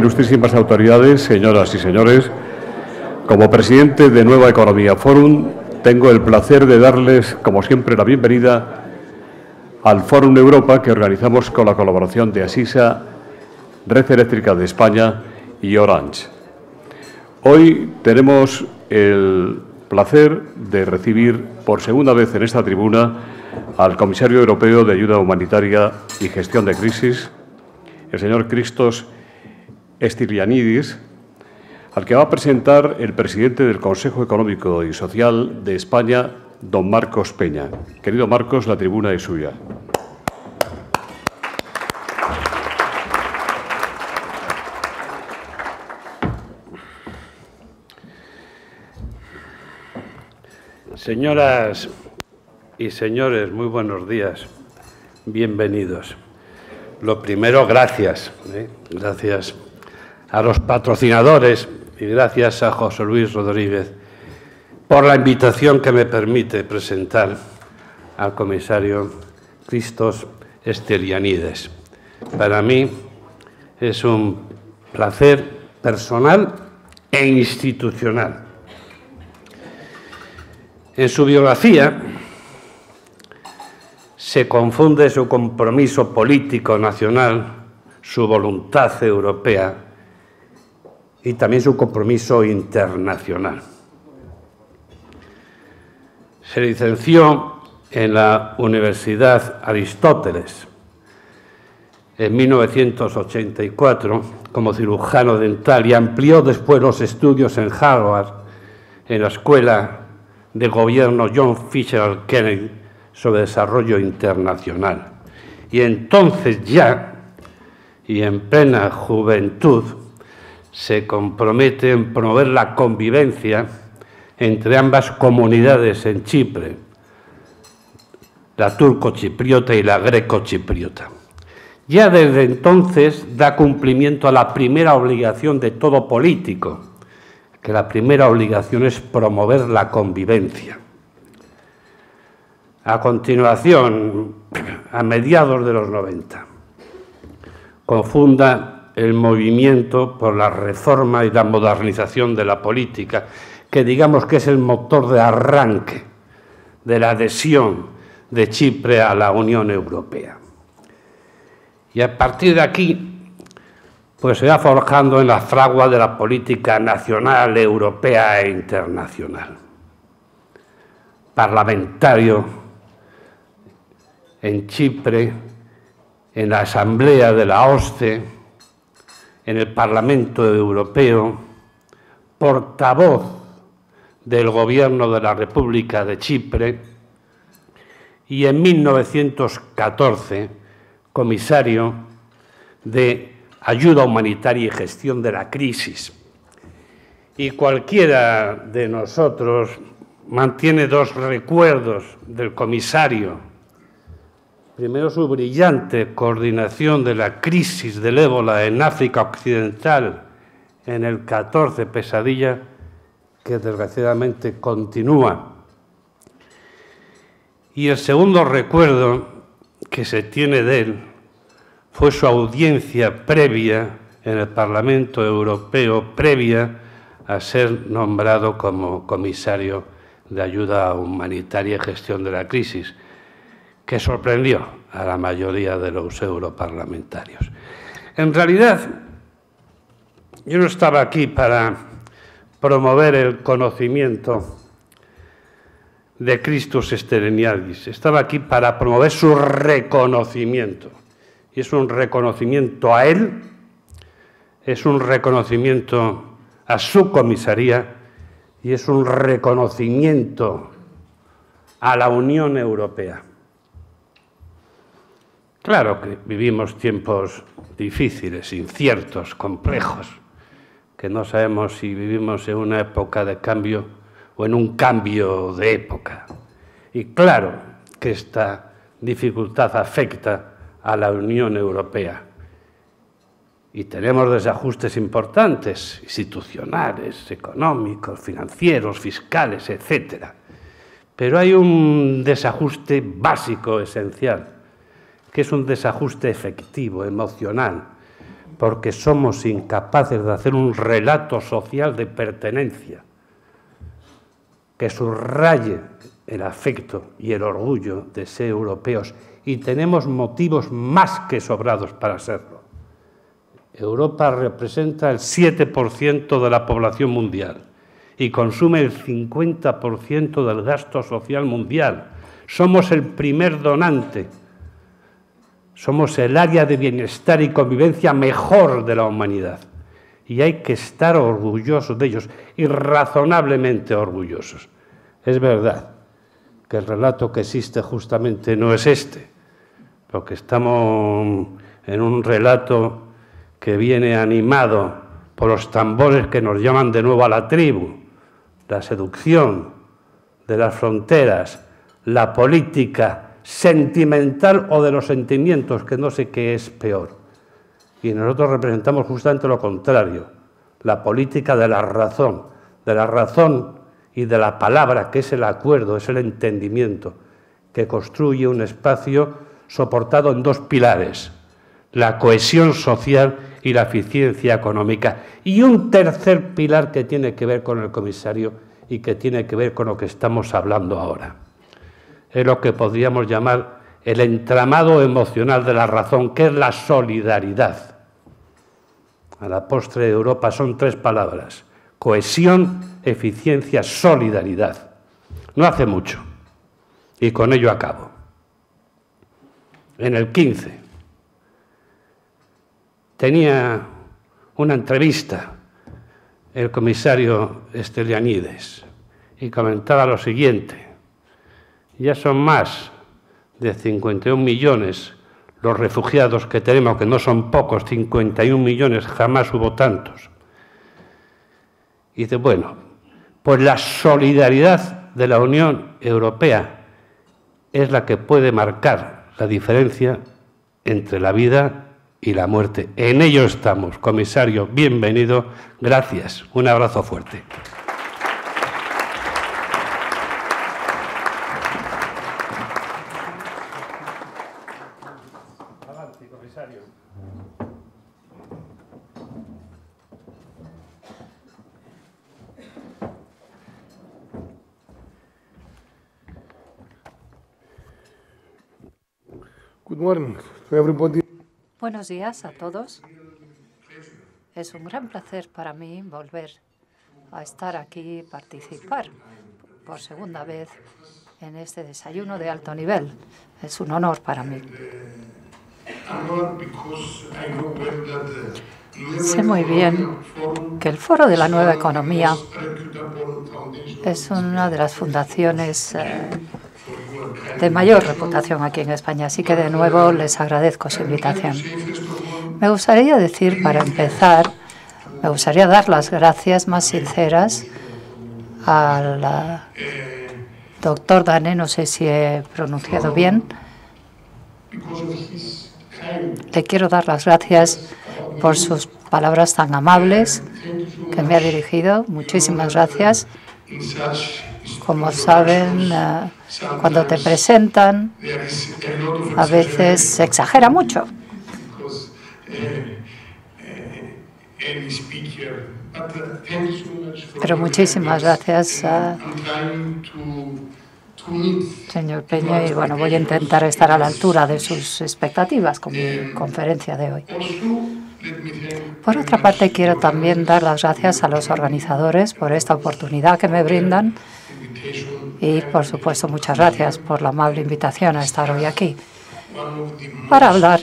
ilustrísimas autoridades, señoras y señores, como presidente de Nueva Economía Forum, tengo el placer de darles, como siempre, la bienvenida al Fórum Europa que organizamos con la colaboración de Asisa, Red Eléctrica de España y Orange. Hoy tenemos el placer de recibir por segunda vez en esta tribuna al Comisario Europeo de Ayuda Humanitaria y Gestión de Crisis, el señor Christos Stylianides, al que va a presentar el presidente del Consejo Económico y Social de España, don Marcos Peña. Querido Marcos, la tribuna es suya. Señoras y señores, muy buenos días, bienvenidos. Lo primero, gracias. Gracias a los patrocinadores y gracias a José Luis Rodríguez por la invitación que me permite presentar al comisario Christos Stylianides. Para mí es un placer personal e institucional. En su biografía se confunde su compromiso político nacional, su voluntad europea y también su compromiso internacional. Se licenció en la Universidad Aristóteles en 1984 como cirujano dental y amplió después los estudios en Harvard, en la Escuela de Gobierno John Fisher Kennedy sobre desarrollo internacional. Y entonces ya, y en plena juventud, se compromete en promover la convivencia entre ambas comunidades en Chipre, la turco-chipriota y la greco-chipriota. Ya desde entonces da cumplimiento a la primera obligación de todo político, que la primera obligación es promover la convivencia. A continuación, a mediados de los 90, confunda el movimiento por la reforma y la modernización de la política, que digamos que es el motor de arranque de la adhesión de Chipre a la Unión Europea. Y a partir de aquí, pues se va forjando en la fragua de la política nacional, europea e internacional. Parlamentario en Chipre, en la Asamblea de la OSCE, en el Parlamento Europeo, portavoz del Gobierno de la República de Chipre y en 1914 comisario de Ayuda Humanitaria y Gestión de la Crisis. Y cualquiera de nosotros mantiene dos recuerdos del comisario. Primero, su brillante coordinación de la crisis del ébola en África Occidental en el 14, pesadilla que desgraciadamente continúa. Y el segundo recuerdo que se tiene de él fue su audiencia previa en el Parlamento Europeo, previa a ser nombrado como comisario de Ayuda Humanitaria y Gestión de la Crisis, que sorprendió a la mayoría de los europarlamentarios. En realidad, yo no estaba aquí para promover el conocimiento de Christos Stylianides, estaba aquí para promover su reconocimiento. Y es un reconocimiento a él, es un reconocimiento a su comisaría y es un reconocimiento a la Unión Europea. Claro que vivimos tiempos difíciles, inciertos, complejos, que no sabemos si vivimos en una época de cambio o en un cambio de época. Y claro que esta dificultad afecta a la Unión Europea. Y tenemos desajustes importantes, institucionales, económicos, financieros, fiscales, etc. Pero hay un desajuste básico, esencial, que es un desajuste efectivo, emocional, porque somos incapaces de hacer un relato social de pertenencia que subraye el afecto y el orgullo de ser europeos, y tenemos motivos más que sobrados para serlo. Europa representa el 7% de la población mundial y consume el 50% del gasto social mundial. Somos el primer donante. Somos el área de bienestar y convivencia mejor de la humanidad. Y hay que estar orgullosos de ellos, y razonablemente orgullosos. Es verdad que el relato que existe justamente no es este, porque estamos en un relato que viene animado por los tambores que nos llaman de nuevo a la tribu, la seducción de las fronteras, la política sentimental o de los sentimientos, que no sé qué es peor. Y nosotros representamos justamente lo contrario, la política de la razón y de la palabra, que es el acuerdo, es el entendimiento, que construye un espacio soportado en dos pilares: la cohesión social y la eficiencia económica. Y un tercer pilar que tiene que ver con el comisario y que tiene que ver con lo que estamos hablando ahora. Es lo que podríamos llamar el entramado emocional de la razón, que es la solidaridad. A la postre de Europa son tres palabras: cohesión, eficiencia, solidaridad. No hace mucho, y con ello acabo. En el 15 tenía una entrevista el comisario Stylianides y comentaba lo siguiente: ya son más de 51 millones los refugiados que tenemos, que no son pocos, 51 millones, jamás hubo tantos. Y dice, bueno, pues la solidaridad de la Unión Europea es la que puede marcar la diferencia entre la vida y la muerte. En ello estamos. Comisario, bienvenido. Gracias. Un abrazo fuerte. Adelante, comisario. Good morning to everybody. Buenos días a todos. Es un gran placer para mí volver a estar aquí y participar por segunda vez en este desayuno de alto nivel. Es un honor para mí. Sé muy bien que el Foro de la Nueva Economía es una de las fundaciones de mayor reputación aquí en España, así que de nuevo les agradezco su invitación. Me gustaría decir, para empezar, me gustaría dar las gracias más sinceras al doctor Dane, no sé si he pronunciado bien. Le quiero dar las gracias por sus palabras tan amables que me ha dirigido. Muchísimas gracias. Como saben, cuando te presentan, a veces se exagera mucho. Pero muchísimas gracias, señor Peña, y bueno, voy a intentar estar a la altura de sus expectativas con mi conferencia de hoy. Por otra parte, quiero también dar las gracias a los organizadores por esta oportunidad que me brindan y, por supuesto, muchas gracias por la amable invitación a estar hoy aquí para hablar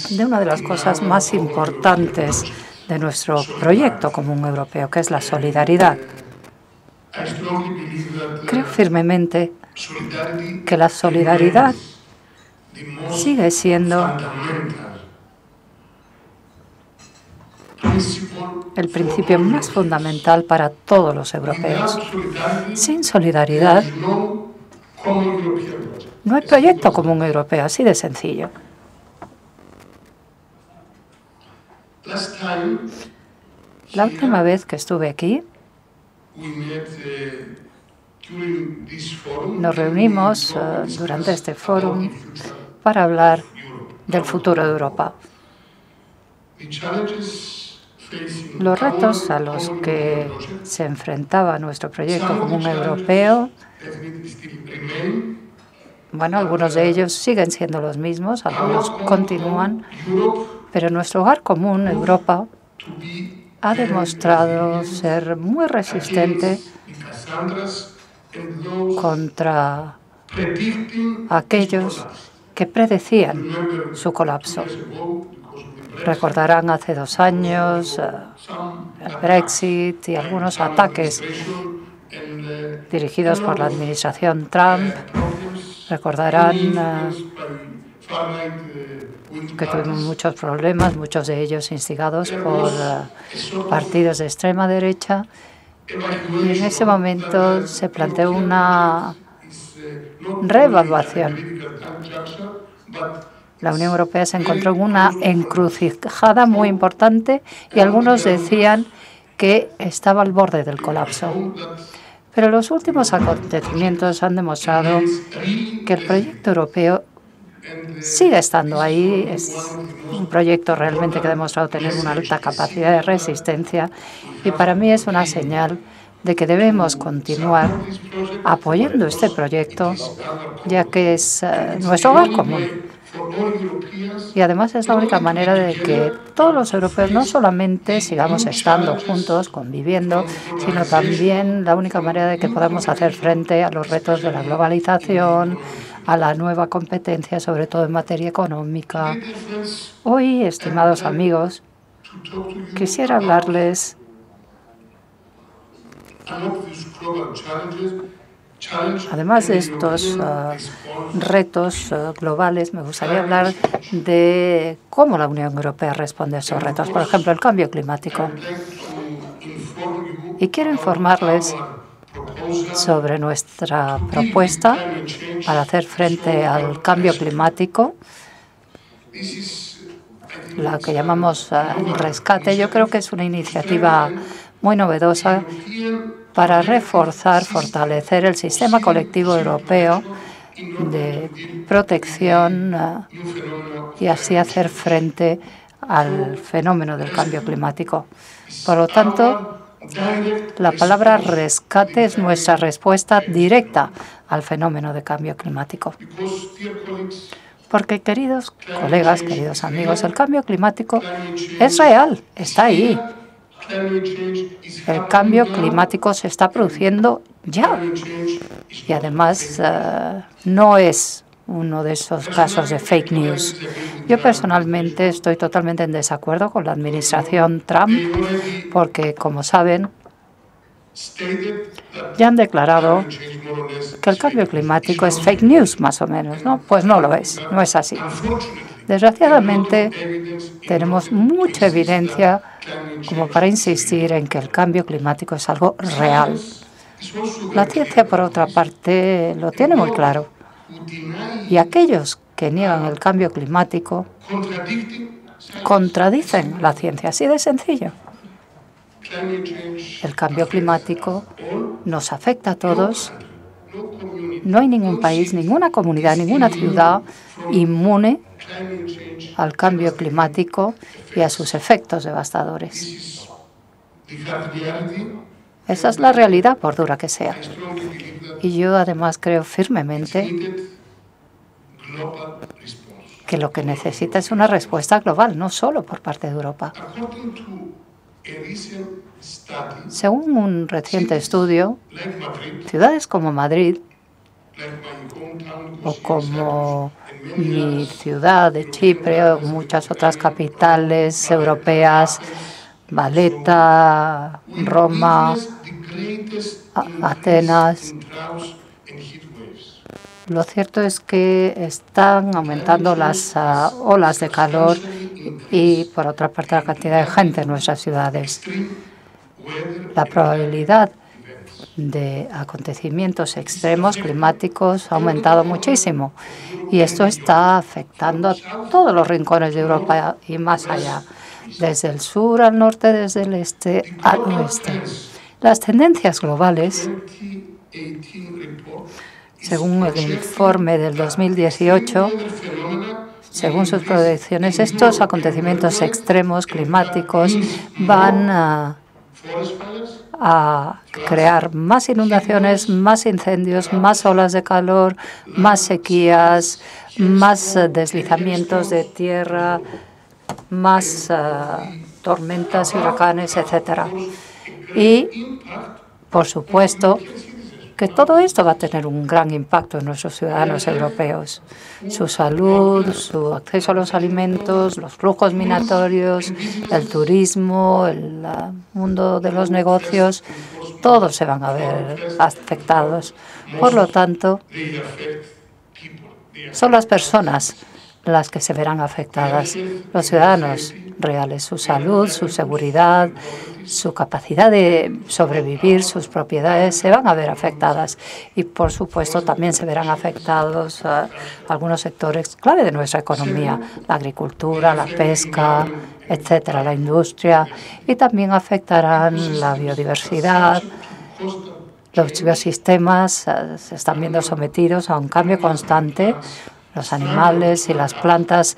de una de las cosas más importantes de nuestro proyecto común europeo, que es la solidaridad. Creo firmemente que la solidaridad sigue siendo el principio más fundamental para todos los europeos. Sin solidaridad no hay proyecto común europeo, así de sencillo. La última vez que estuve aquí, nos reunimos durante este foro para hablar del futuro de Europa. Los retos a los que se enfrentaba nuestro proyecto común europeo, bueno, algunos de ellos siguen siendo los mismos, algunos continúan, pero nuestro hogar común, Europa, ha demostrado ser muy resistente contra aquellos que predecían su colapso. Recordarán hace 2 años el Brexit y algunos ataques dirigidos por la administración Trump. Recordarán que tuvimos muchos problemas, muchos de ellos instigados por partidos de extrema derecha. Y en ese momento se planteó una reevaluación. La Unión Europea se encontró en una encrucijada muy importante y algunos decían que estaba al borde del colapso. Pero los últimos acontecimientos han demostrado que el proyecto europeo sigue estando ahí. Es un proyecto realmente que ha demostrado tener una alta capacidad de resistencia y para mí es una señal de que debemos continuar apoyando este proyecto, ya que es nuestro hogar común. Y además es la única manera de que todos los europeos no solamente sigamos estando juntos, conviviendo, sino también la única manera de que podamos hacer frente a los retos de la globalización, a la nueva competencia, sobre todo en materia económica. Hoy, estimados amigos, quisiera hablarles además de estos retos globales, me gustaría hablar de cómo la Unión Europea responde a esos retos, por ejemplo, el cambio climático. Y quiero informarles sobre nuestra propuesta para hacer frente al cambio climático, la que llamamos rescate. Yo creo que es una iniciativa muy novedosa para reforzar, fortalecer el sistema colectivo europeo de protección y así hacer frente al fenómeno del cambio climático. Por lo tanto, la palabra rescate es nuestra respuesta directa al fenómeno de cambio climático. Porque, queridos colegas, queridos amigos, el cambio climático es real, está ahí. El cambio climático se está produciendo ya. Y además no es uno de esos casos de fake news. Yo personalmente estoy totalmente en desacuerdo con la administración Trump porque, como saben, ya han declarado que el cambio climático es fake news, más o menos, ¿no? Pues no lo es, no es así. Desgraciadamente, tenemos mucha evidencia como para insistir en que el cambio climático es algo real. La ciencia, por otra parte, lo tiene muy claro. Y aquellos que niegan el cambio climático contradicen la ciencia, así de sencillo. El cambio climático nos afecta a todos. No hay ningún país, ninguna comunidad, ninguna ciudad inmune al cambio climático y a sus efectos devastadores. Esa es la realidad, por dura que sea. Y yo además creo firmemente que lo que necesita es una respuesta global, no solo por parte de Europa. Según un reciente estudio, ciudades como Madrid o como mi ciudad de Chipre o muchas otras capitales europeas, Valetta, Roma, Atenas. Lo cierto es que están aumentando las olas de calor y, por otra parte, la cantidad de gente en nuestras ciudades. La probabilidad de acontecimientos extremos climáticos ha aumentado muchísimo y esto está afectando a todos los rincones de Europa y más allá, desde el sur al norte, desde el este al oeste. Las tendencias globales, según el informe del 2018, Según sus proyecciones, estos acontecimientos extremos climáticos van a crear más inundaciones, más incendios, más olas de calor, más sequías, más deslizamientos de tierra, más tormentas, huracanes, etcétera. Y, por supuesto, que todo esto va a tener un gran impacto en nuestros ciudadanos europeos. Su salud, su acceso a los alimentos, los flujos migratorios, el turismo, el mundo de los negocios, todos se van a ver afectados. Por lo tanto, son las personas las que se verán afectadas, los ciudadanos reales, su salud, su seguridad, su capacidad de sobrevivir, sus propiedades se van a ver afectadas y, por supuesto, también se verán afectados algunos sectores clave de nuestra economía, la agricultura, la pesca, etcétera, la industria, y también afectarán la biodiversidad. Los ecosistemas se están viendo sometidos a un cambio constante. Los animales y las plantas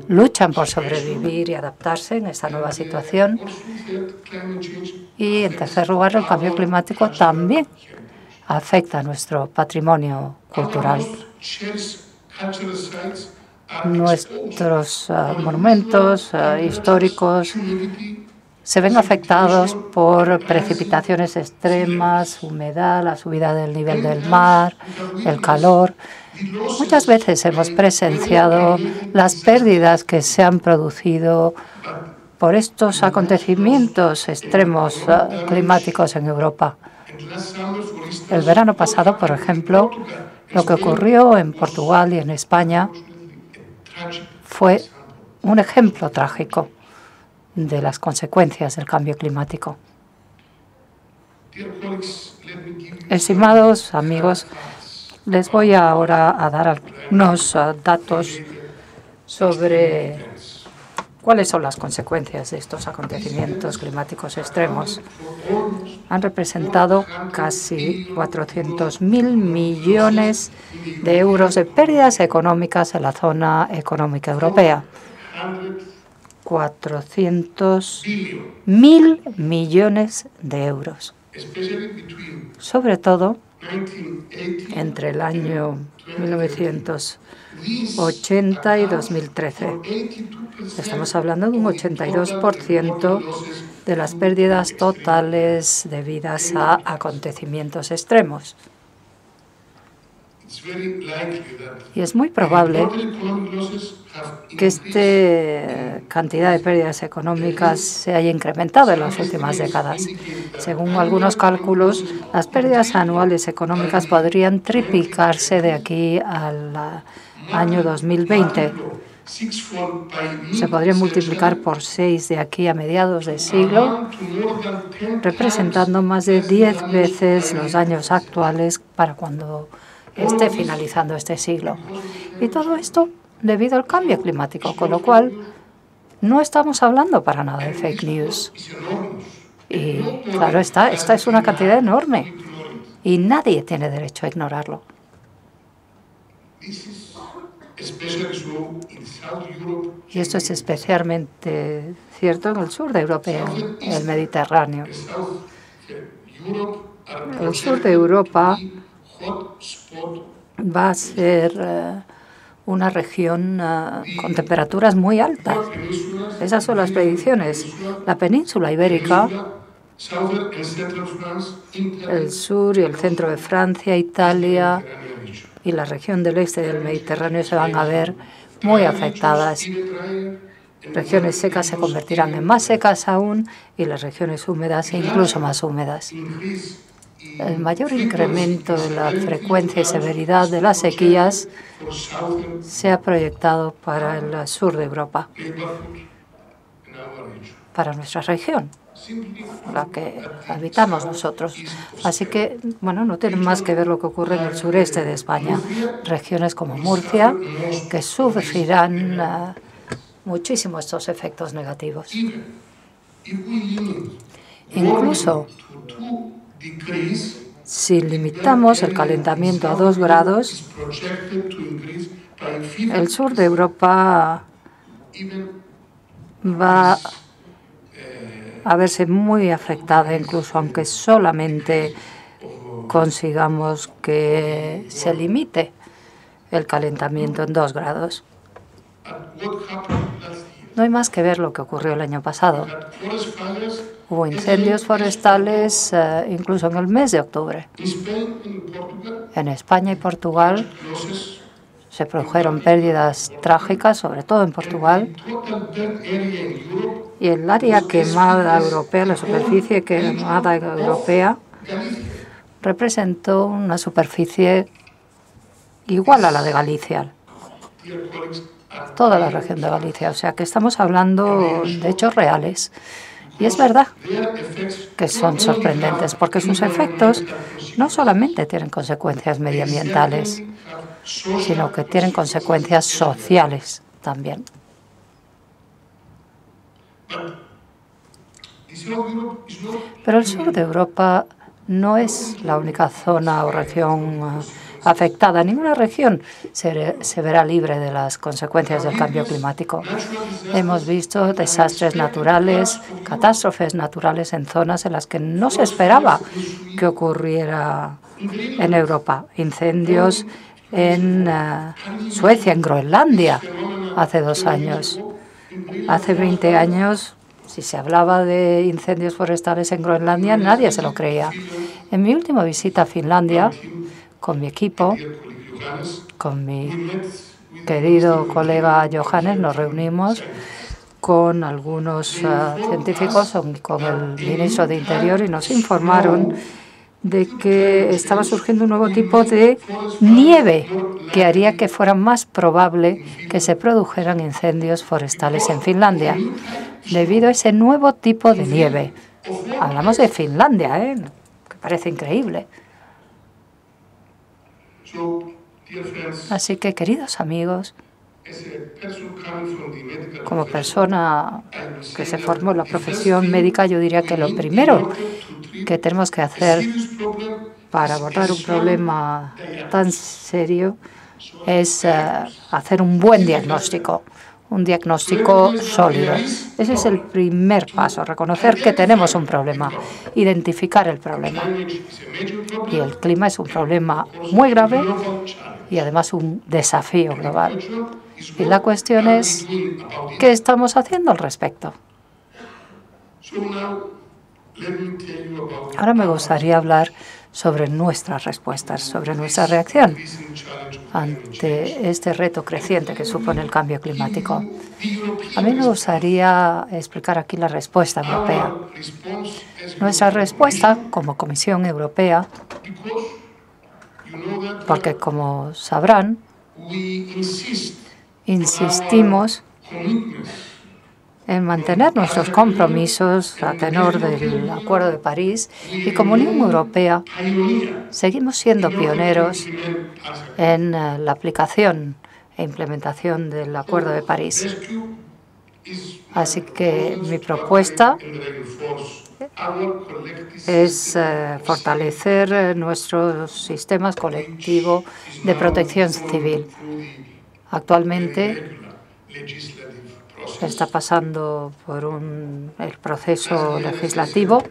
luchan por sobrevivir y adaptarse en esta nueva situación. Y, en tercer lugar, el cambio climático también afecta a nuestro patrimonio cultural. Nuestros monumentos históricos se ven afectados por precipitaciones extremas, humedad, la subida del nivel del mar, el calor. Muchas veces hemos presenciado las pérdidas que se han producido por estos acontecimientos extremos climáticos en Europa. El verano pasado, por ejemplo, lo que ocurrió en Portugal y en España fue un ejemplo trágico de las consecuencias del cambio climático. Estimados amigos, les voy ahora a dar algunos datos sobre cuáles son las consecuencias de estos acontecimientos climáticos extremos. Han representado casi 400.000 millones de euros de pérdidas económicas en la zona económica europea. 400.000 millones de euros. Sobre todo, entre el año 1980 y 2013. Estamos hablando de un 82% de las pérdidas totales debidas a acontecimientos extremos. Y es muy probable que esta cantidad de pérdidas económicas se haya incrementado en las últimas décadas. Según algunos cálculos, las pérdidas anuales económicas podrían triplicarse de aquí al año 2020. Se podrían multiplicar por 6 de aquí a mediados de siglo, representando más de 10 veces los daños actuales para cuando esté finalizando este siglo. Y todo esto debido al cambio climático, con lo cual no estamos hablando para nada de fake news. Y claro, esta es una cantidad enorme y nadie tiene derecho a ignorarlo. Y esto es especialmente cierto en el sur de Europa, en el Mediterráneo. El sur de Europa va a ser una región con temperaturas muy altas. Esas son las predicciones. La península ibérica, el sur y el centro de Francia, Italia y la región del este del Mediterráneo se van a ver muy afectadas. Regiones secas se convertirán en más secas aún y las regiones húmedas incluso más húmedas. El mayor incremento de la frecuencia y severidad de las sequías se ha proyectado para el sur de Europa, para nuestra región, la que habitamos nosotros. Así que, bueno, no tiene más que ver lo que ocurre en el sureste de España. Regiones como Murcia, que sufrirán muchísimo estos efectos negativos. Incluso si limitamos el calentamiento a 2 grados, el sur de Europa va a verse muy afectada, incluso aunque solamente consigamos que se limite el calentamiento en 2 grados. No hay más que ver lo que ocurrió el año pasado. Hubo incendios forestales incluso en el mes de octubre. En España y Portugal se produjeron pérdidas trágicas, sobre todo en Portugal. Y el área quemada europea, la superficie quemada europea, representó una superficie igual a la de Galicia, toda la región de Galicia. O sea que estamos hablando de hechos reales. Y es verdad que son sorprendentes, porque sus efectos no solamente tienen consecuencias medioambientales, sino que tienen consecuencias sociales también. Pero el sur de Europa no es la única zona o región afectada. Ninguna región se verá libre de las consecuencias del cambio climático. Hemos visto desastres naturales, catástrofes naturales en zonas en las que no se esperaba que ocurriera en Europa. Incendios en Suecia, en Groenlandia, hace 2 años. Hace 20 años, si se hablaba de incendios forestales en Groenlandia, nadie se lo creía. En mi última visita a Finlandia, con mi equipo, con mi querido colega Johannes, nos reunimos con algunos científicos, con el ministro de Interior, y nos informaron de que estaba surgiendo un nuevo tipo de nieve que haría que fuera más probable que se produjeran incendios forestales en Finlandia, debido a ese nuevo tipo de nieve. Hablamos de Finlandia, que parece increíble. Así que, queridos amigos, como persona que se formó en la profesión médica, yo diría que lo primero que tenemos que hacer para abordar un problema tan serio es hacer un buen diagnóstico, un diagnóstico sólido. Ese es el primer paso, reconocer que tenemos un problema, identificar el problema. Y el clima es un problema muy grave y además un desafío global. Y la cuestión es, ¿qué estamos haciendo al respecto? Ahora me gustaría hablar sobre nuestras respuestas, sobre nuestra reacción ante este reto creciente que supone el cambio climático. A mí me gustaría explicar aquí la respuesta europea. Nuestra respuesta como Comisión Europea, porque como sabrán, insistimos en mantener nuestros compromisos a tenor del Acuerdo de París, y como Unión Europea seguimos siendo pioneros en la aplicación e implementación del Acuerdo de París. Así que mi propuesta es fortalecer nuestros sistemas colectivos de protección civil. Actualmente se está pasando por el proceso legislativo.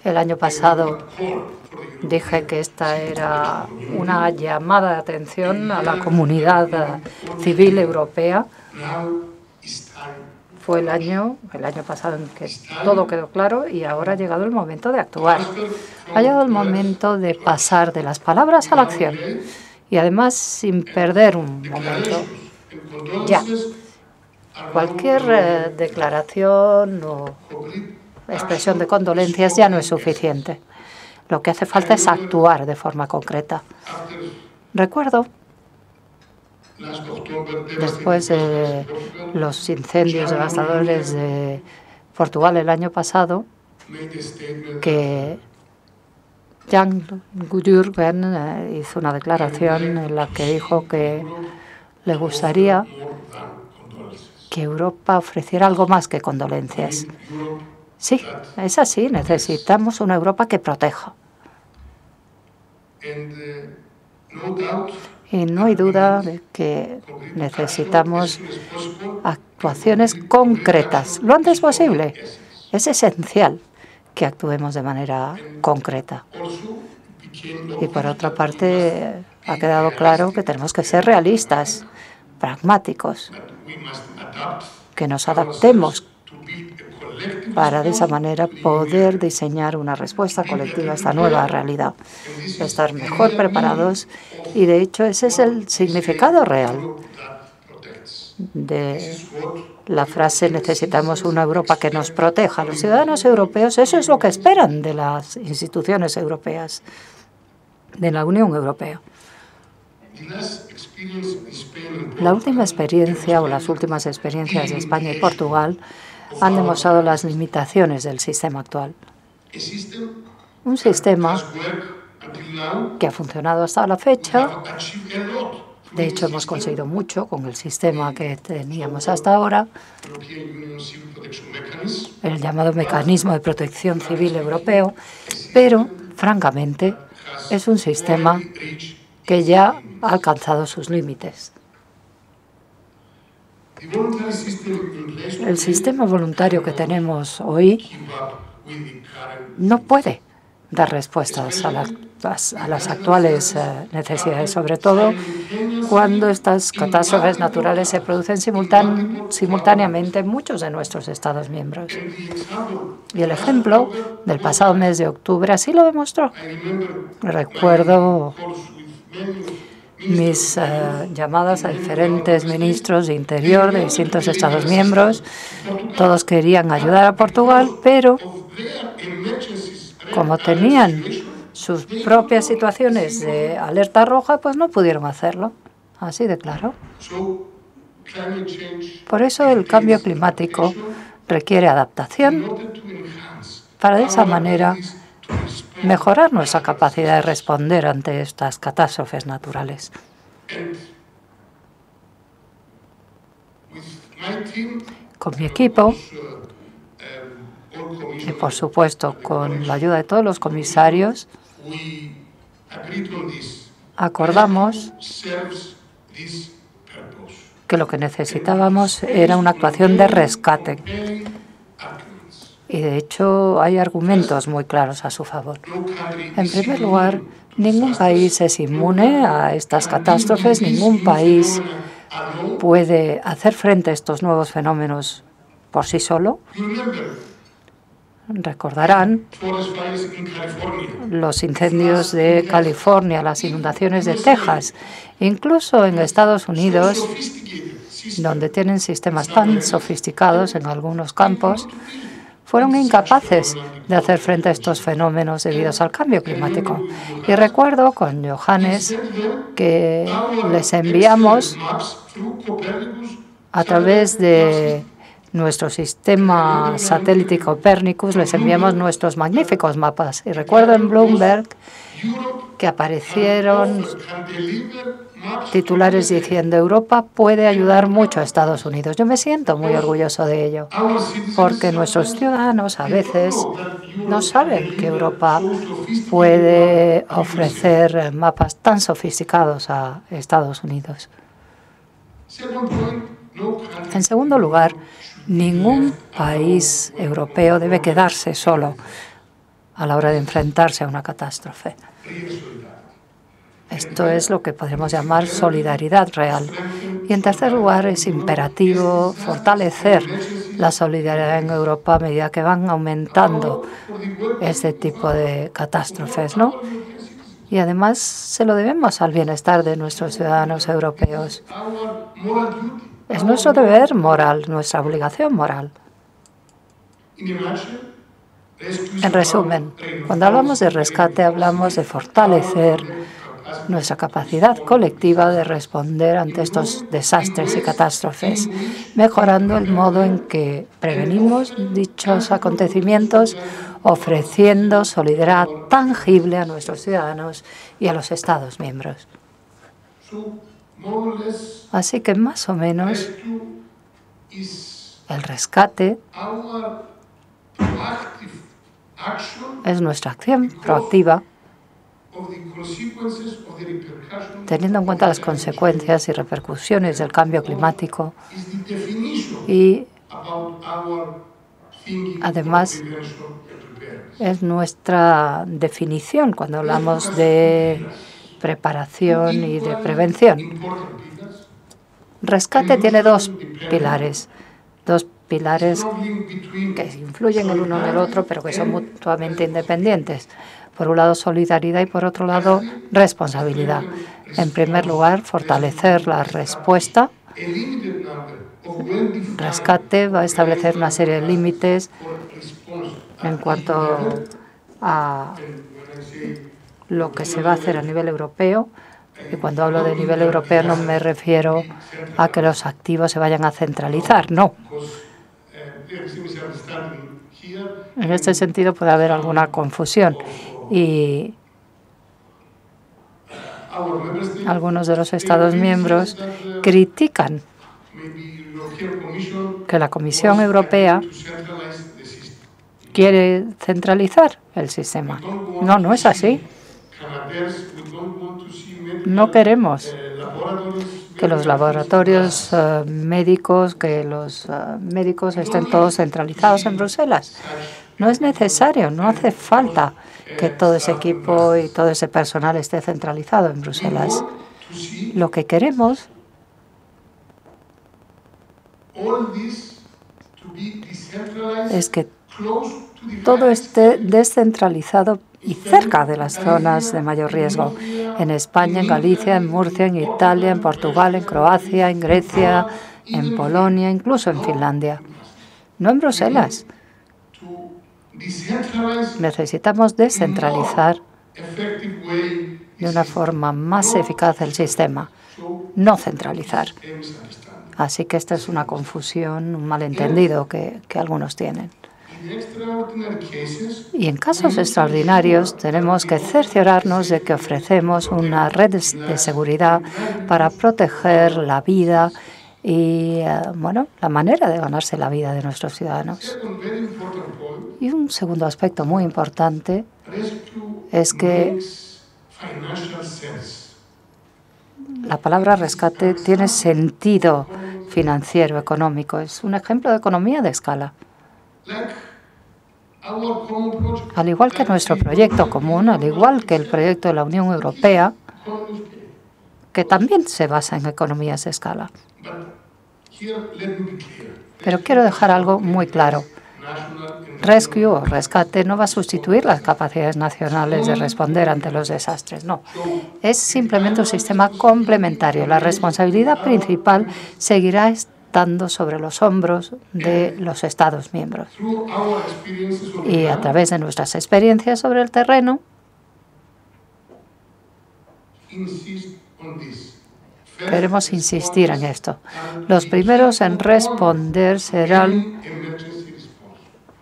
El año pasado dije que esta era una llamada de atención a la comunidad civil europea. Fue el año pasado en que todo quedó claro, y ahora ha llegado el momento de actuar. Ha llegado el momento de pasar de las palabras a la acción, y además sin perder un momento. Ya. Cualquier declaración o expresión de condolencias ya no es suficiente. Lo que hace falta es actuar de forma concreta. Recuerdo, después de los incendios devastadores de Portugal el año pasado, que Jan Jurgen hizo una declaración en la que dijo que le gustaría que Europa ofreciera algo más que condolencias. Sí, es así. Necesitamos una Europa que proteja. Y no hay duda de que necesitamos actuaciones concretas lo antes posible. Es esencial que actuemos de manera concreta. Y por otra parte, ha quedado claro que tenemos que ser realistas, pragmáticos, que nos adaptemos para de esa manera poder diseñar una respuesta colectiva a esta nueva realidad, estar mejor preparados, y de hecho ese es el significado real de la frase necesitamos una Europa que nos proteja. Los ciudadanos europeos eso es lo que esperan de las instituciones europeas, de la Unión Europea. La última experiencia o las últimas experiencias de España y Portugal han demostrado las limitaciones del sistema actual. Un sistema que ha funcionado hasta la fecha. De hecho, hemos conseguido mucho con el sistema que teníamos hasta ahora, el llamado Mecanismo de Protección Civil Europeo, pero, francamente, es un sistema que ya ha alcanzado sus límites. El sistema voluntario que tenemos hoy no puede dar respuestas a las actuales necesidades, sobre todo cuando estas catástrofes naturales se producen simultáneamente en muchos de nuestros Estados miembros. Y el ejemplo del pasado mes de octubre así lo demostró. Recuerdo mis llamadas a diferentes ministros de Interior de distintos Estados miembros. Todos querían ayudar a Portugal, pero como tenían sus propias situaciones de alerta roja, pues no pudieron hacerlo. Así de claro. Por eso el cambio climático requiere adaptación para de esa manera mejorar nuestra capacidad de responder ante estas catástrofes naturales. Con mi equipo, y por supuesto con la ayuda de todos los comisarios, acordamos que lo que necesitábamos era una actuación de rescate. Y de hecho hay argumentos muy claros a su favor. En primer lugar, ningún país es inmune a estas catástrofes, ningún país puede hacer frente a estos nuevos fenómenos por sí solo. Recordarán los incendios de California, las inundaciones de Texas, incluso en Estados Unidos, donde tienen sistemas tan sofisticados en algunos campos, fueron incapaces de hacer frente a estos fenómenos debido al cambio climático. Y recuerdo con Johannes que les enviamos a través de nuestro sistema satélite Copernicus, les enviamos nuestros magníficos mapas. Y recuerdo en Bloomberg que aparecieron titulares diciendo Europa puede ayudar mucho a Estados Unidos. Yo me siento muy orgulloso de ello, porque nuestros ciudadanos a veces no saben que Europa puede ofrecer mapas tan sofisticados a Estados Unidos. En segundo lugar, ningún país europeo debe quedarse solo a la hora de enfrentarse a una catástrofe. Esto es lo que podemos llamar solidaridad real. Y en tercer lugar, es imperativo fortalecer la solidaridad en Europa a medida que van aumentando este tipo de catástrofes, ¿no? Y además se lo debemos al bienestar de nuestros ciudadanos europeos. Es nuestro deber moral, nuestra obligación moral. En resumen, cuando hablamos de rescate, hablamos de fortalecer nuestra capacidad colectiva de responder ante estos desastres y catástrofes, mejorando el modo en que prevenimos dichos acontecimientos, ofreciendo solidaridad tangible a nuestros ciudadanos y a los Estados miembros. Así que, más o menos, el rescate es nuestra acción proactiva teniendo en cuenta las consecuencias y repercusiones del cambio climático y, además, es nuestra definición cuando hablamos de preparación y de prevención. Rescate tiene dos pilares que influyen el uno en el otro, pero que son mutuamente independientes. Por un lado, solidaridad y, por otro lado, responsabilidad. En primer lugar, fortalecer la respuesta. Rescate va a establecer una serie de límites en cuanto a lo que se va a hacer a nivel europeo. Y cuando hablo de nivel europeo no me refiero a que los activos se vayan a centralizar, no. En este sentido puede haber alguna confusión y algunos de los Estados miembros critican que la Comisión Europea quiere centralizar el sistema. No, no es así. No queremos que los laboratorios médicos, que los médicos estén todos centralizados en Bruselas. No es necesario, no hace falta que todo ese equipo y todo ese personal esté centralizado en Bruselas. Lo que queremos es que todo esté descentralizado y cerca de las zonas de mayor riesgo. En España, en Galicia, en Murcia, en Italia, en Portugal, en Croacia, en Grecia, en Polonia, incluso en Finlandia. No en Bruselas. Necesitamos descentralizar de una forma más eficaz el sistema, no centralizar. Así que esta es una confusión, un malentendido que algunos tienen. Y en casos extraordinarios tenemos que cerciorarnos de que ofrecemos una red de seguridad para proteger la vida y la manera de ganarse la vida de nuestros ciudadanos. Y un segundo aspecto muy importante es que la palabra rescate tiene sentido financiero, económico. Es un ejemplo de economía de escala. Al igual que nuestro proyecto común, al igual que el proyecto de la Unión Europea, que también se basa en economías de escala. Pero quiero dejar algo muy claro. Rescue o rescate no va a sustituir las capacidades nacionales de responder ante los desastres, no. Es simplemente un sistema complementario. La responsabilidad principal seguirá estando sobre los hombros de los Estados miembros. Y a través de nuestras experiencias sobre el terreno, queremos insistir en esto. Los primeros en responder serán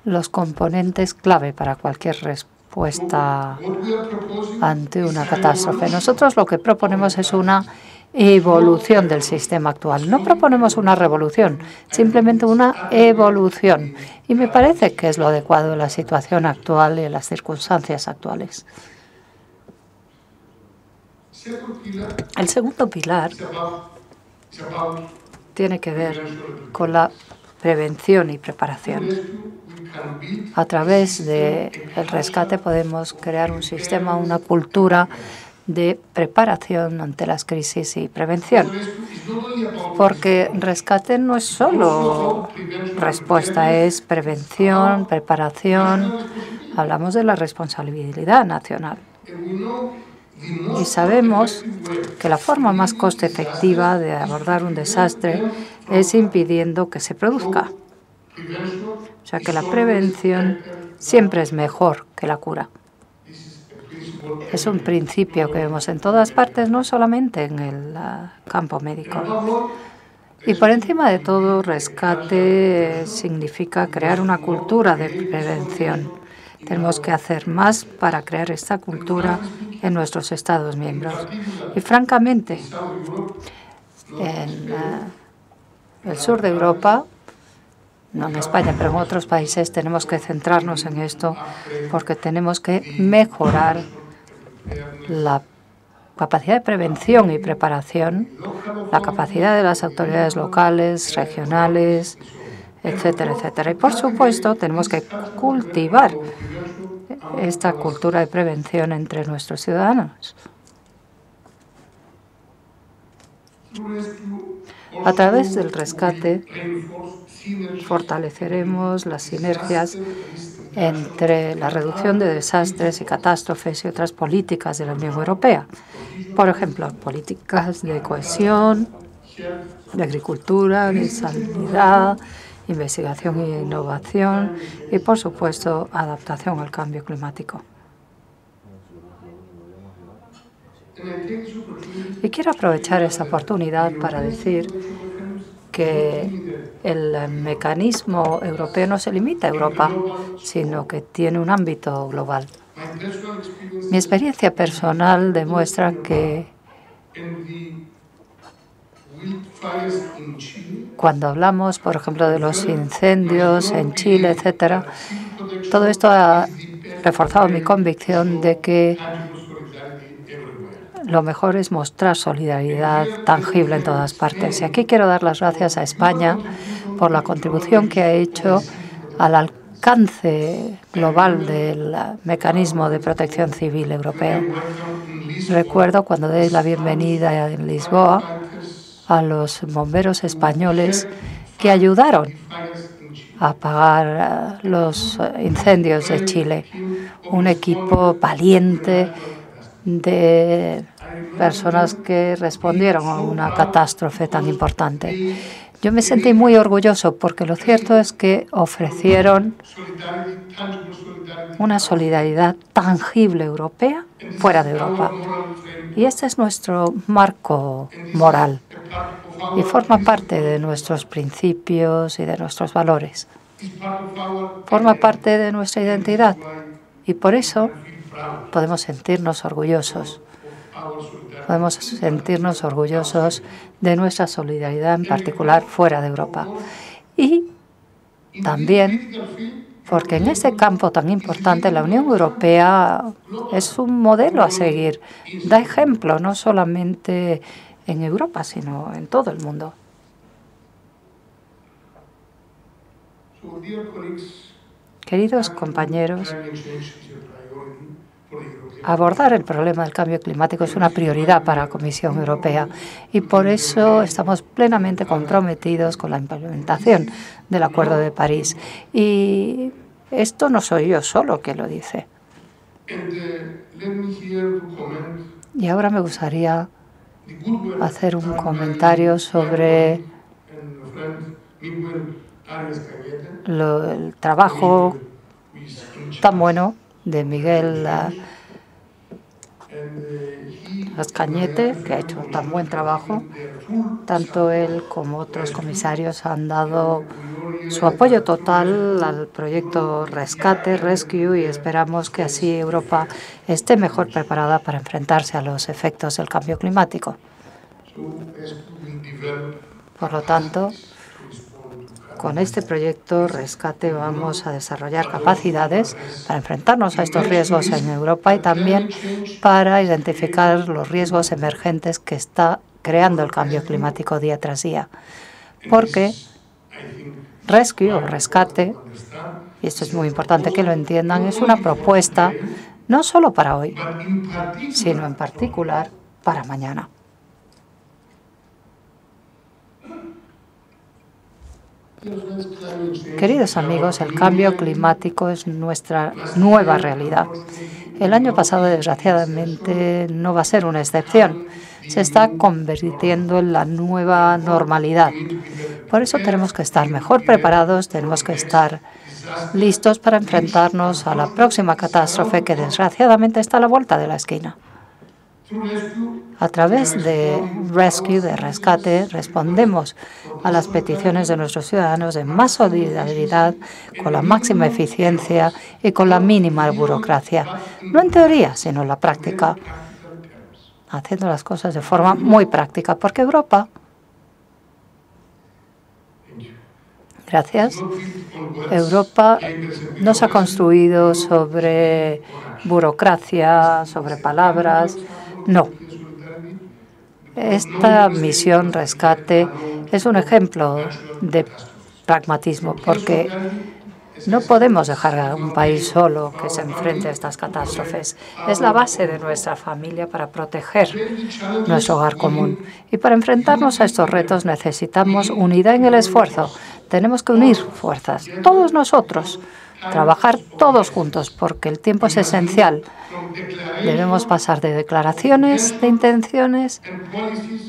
los componentes clave para cualquier respuesta ante una catástrofe. Nosotros lo que proponemos es una evolución del sistema actual. No proponemos una revolución, simplemente una evolución. Y me parece que es lo adecuado en la situación actual y en las circunstancias actuales. El segundo pilar tiene que ver con la prevención y preparación. A través del rescate podemos crear un sistema, una cultura de preparación ante las crisis y prevención. Porque rescate no es solo respuesta, es prevención, preparación. Hablamos de la responsabilidad nacional. Y sabemos que la forma más coste efectiva de abordar un desastre es impidiendo que se produzca. O sea que la prevención siempre es mejor que la cura. Es un principio que vemos en todas partes, no solamente en el campo médico. Y por encima de todo, rescate significa crear una cultura de prevención. Tenemos que hacer más para crear esta cultura en nuestros Estados miembros. Y francamente, en el sur de Europa, no en España, pero en otros países, tenemos que centrarnos en esto porque tenemos que mejorar la capacidad de prevención y preparación, la capacidad de las autoridades locales, regionales, etcétera, etcétera. Y, por supuesto, tenemos que cultivar esta cultura de prevención entre nuestros ciudadanos. A través del rescate, fortaleceremos las sinergias entre la reducción de desastres y catástrofes y otras políticas de la Unión Europea. Por ejemplo, políticas de cohesión, de agricultura, de sanidad, investigación e innovación y, por supuesto, adaptación al cambio climático. Y quiero aprovechar esta oportunidad para decir que el mecanismo europeo no se limita a Europa, sino que tiene un ámbito global. Mi experiencia personal demuestra que cuando hablamos, por ejemplo, de los incendios en Chile, etcétera, todo esto ha reforzado mi convicción de que lo mejor es mostrar solidaridad tangible en todas partes. Y aquí quiero dar las gracias a España por la contribución que ha hecho al alcance global del mecanismo de protección civil europeo. Recuerdo cuando di la bienvenida en Lisboa a los bomberos españoles que ayudaron a apagar los incendios de Chile. Un equipo valiente de personas que respondieron a una catástrofe tan importante. Yo me sentí muy orgulloso porque lo cierto es que ofrecieron una solidaridad tangible europea fuera de Europa. Y este es nuestro marco moral y forma parte de nuestros principios y de nuestros valores. Forma parte de nuestra identidad y por eso podemos sentirnos orgullosos. Podemos sentirnos orgullosos de nuestra solidaridad, en particular fuera de Europa. Y también porque en este campo tan importante la Unión Europea es un modelo a seguir. Da ejemplo no solamente en Europa, sino en todo el mundo. Queridos compañeros, abordar el problema del cambio climático es una prioridad para la Comisión Europea y por eso estamos plenamente comprometidos con la implementación del Acuerdo de París. Y esto no soy yo solo que lo dice. Y ahora me gustaría hacer un comentario sobre el trabajo tan bueno de Miguel Ascañete, que ha hecho tan buen trabajo. Tanto él como otros comisarios han dado su apoyo total al proyecto Rescue, y esperamos que así Europa esté mejor preparada para enfrentarse a los efectos del cambio climático. Por lo tanto, con este proyecto Rescate vamos a desarrollar capacidades para enfrentarnos a estos riesgos en Europa y también para identificar los riesgos emergentes que está creando el cambio climático día tras día. Porque Rescue o Rescate, y esto es muy importante que lo entiendan, es una propuesta no solo para hoy, sino en particular para mañana. Queridos amigos, el cambio climático es nuestra nueva realidad. El año pasado, desgraciadamente, no va a ser una excepción. Se está convirtiendo en la nueva normalidad. Por eso tenemos que estar mejor preparados, tenemos que estar listos para enfrentarnos a la próxima catástrofe que desgraciadamente está a la vuelta de la esquina. A través de Rescue, de Rescate, respondemos a las peticiones de nuestros ciudadanos de más solidaridad, con la máxima eficiencia y con la mínima burocracia. No en teoría, sino en la práctica, haciendo las cosas de forma muy práctica, porque Europa, gracias, Europa no se ha construido sobre burocracia, sobre palabras. No. Esta misión rescate es un ejemplo de pragmatismo, porque no podemos dejar a un país solo que se enfrente a estas catástrofes. Es la base de nuestra familia para proteger nuestro hogar común. Y para enfrentarnos a estos retos necesitamos unidad en el esfuerzo. Tenemos que unir fuerzas, todos nosotros, trabajar todos juntos, porque el tiempo es esencial. Debemos pasar de declaraciones de intenciones,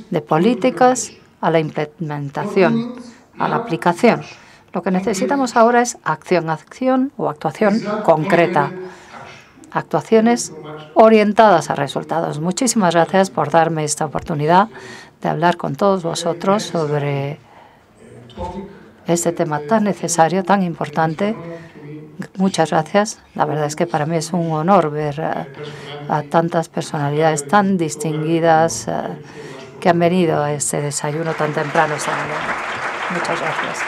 de políticas, a la implementación, a la aplicación. Lo que necesitamos ahora es acción o actuación concreta. Actuaciones orientadas a resultados. Muchísimas gracias por darme esta oportunidad de hablar con todos vosotros sobre este tema tan necesario, tan importante. Muchas gracias. La verdad es que para mí es un honor ver a tantas personalidades tan distinguidas que han venido a este desayuno tan temprano esta mañana. Muchas gracias.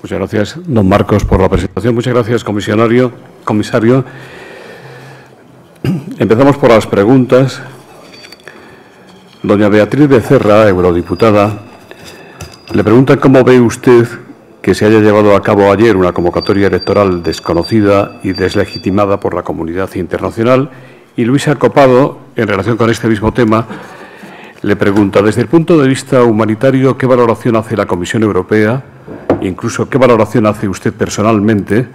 Muchas gracias, don Marcos, por la presentación. Muchas gracias, comisario. Empezamos por las preguntas. Doña Beatriz Becerra, eurodiputada, le pregunta cómo ve usted que se haya llevado a cabo ayer una convocatoria electoral desconocida y deslegitimada por la comunidad internacional. Y Luisa Copado, en relación con este mismo tema, le pregunta, desde el punto de vista humanitario, ¿qué valoración hace la Comisión Europea, incluso qué valoración hace usted personalmente,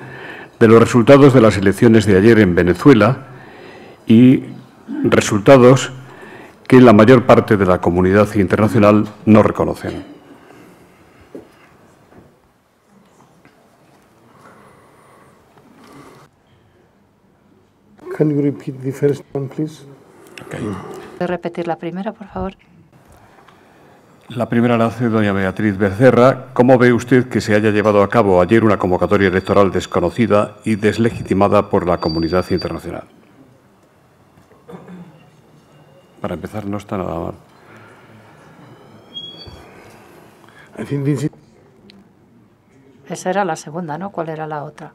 de los resultados de las elecciones de ayer en Venezuela y resultados que la mayor parte de la comunidad internacional no reconocen? Can you repeat the first one, please? Okay. ¿Puede repetir la primera, por favor? La primera la hace doña Beatriz Becerra. ¿Cómo ve usted que se haya llevado a cabo ayer una convocatoria electoral desconocida y deslegitimada por la comunidad internacional? Para empezar, no está nada mal. Esa era la segunda, ¿no? ¿Cuál era la otra?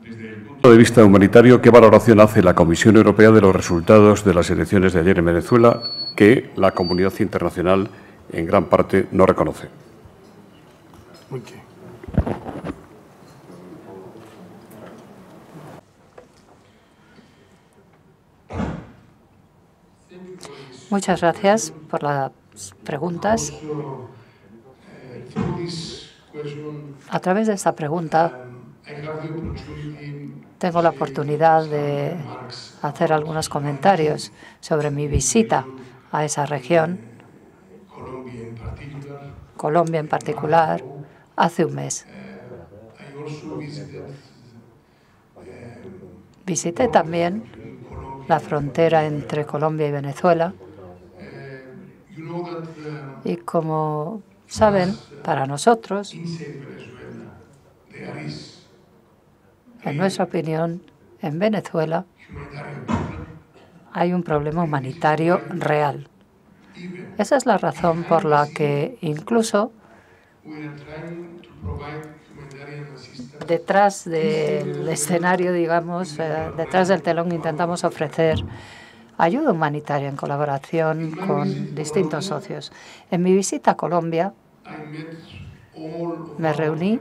Desde el punto de vista humanitario, ¿qué valoración hace la Comisión Europea de los resultados de las elecciones de ayer en Venezuela que la comunidad internacional en gran parte no reconoce? Okay. Muchas gracias por las preguntas. A través de esta pregunta tengo la oportunidad de hacer algunos comentarios sobre mi visita a esa región, Colombia en particular, hace un mes. Visité también la frontera entre Colombia y Venezuela y, como saben, para nosotros, en nuestra opinión, en Venezuela hay un problema humanitario real. Esa es la razón por la que incluso detrás del escenario, digamos, detrás del telón, intentamos ofrecer ayuda humanitaria en colaboración con distintos socios. En mi visita a Colombia me reuní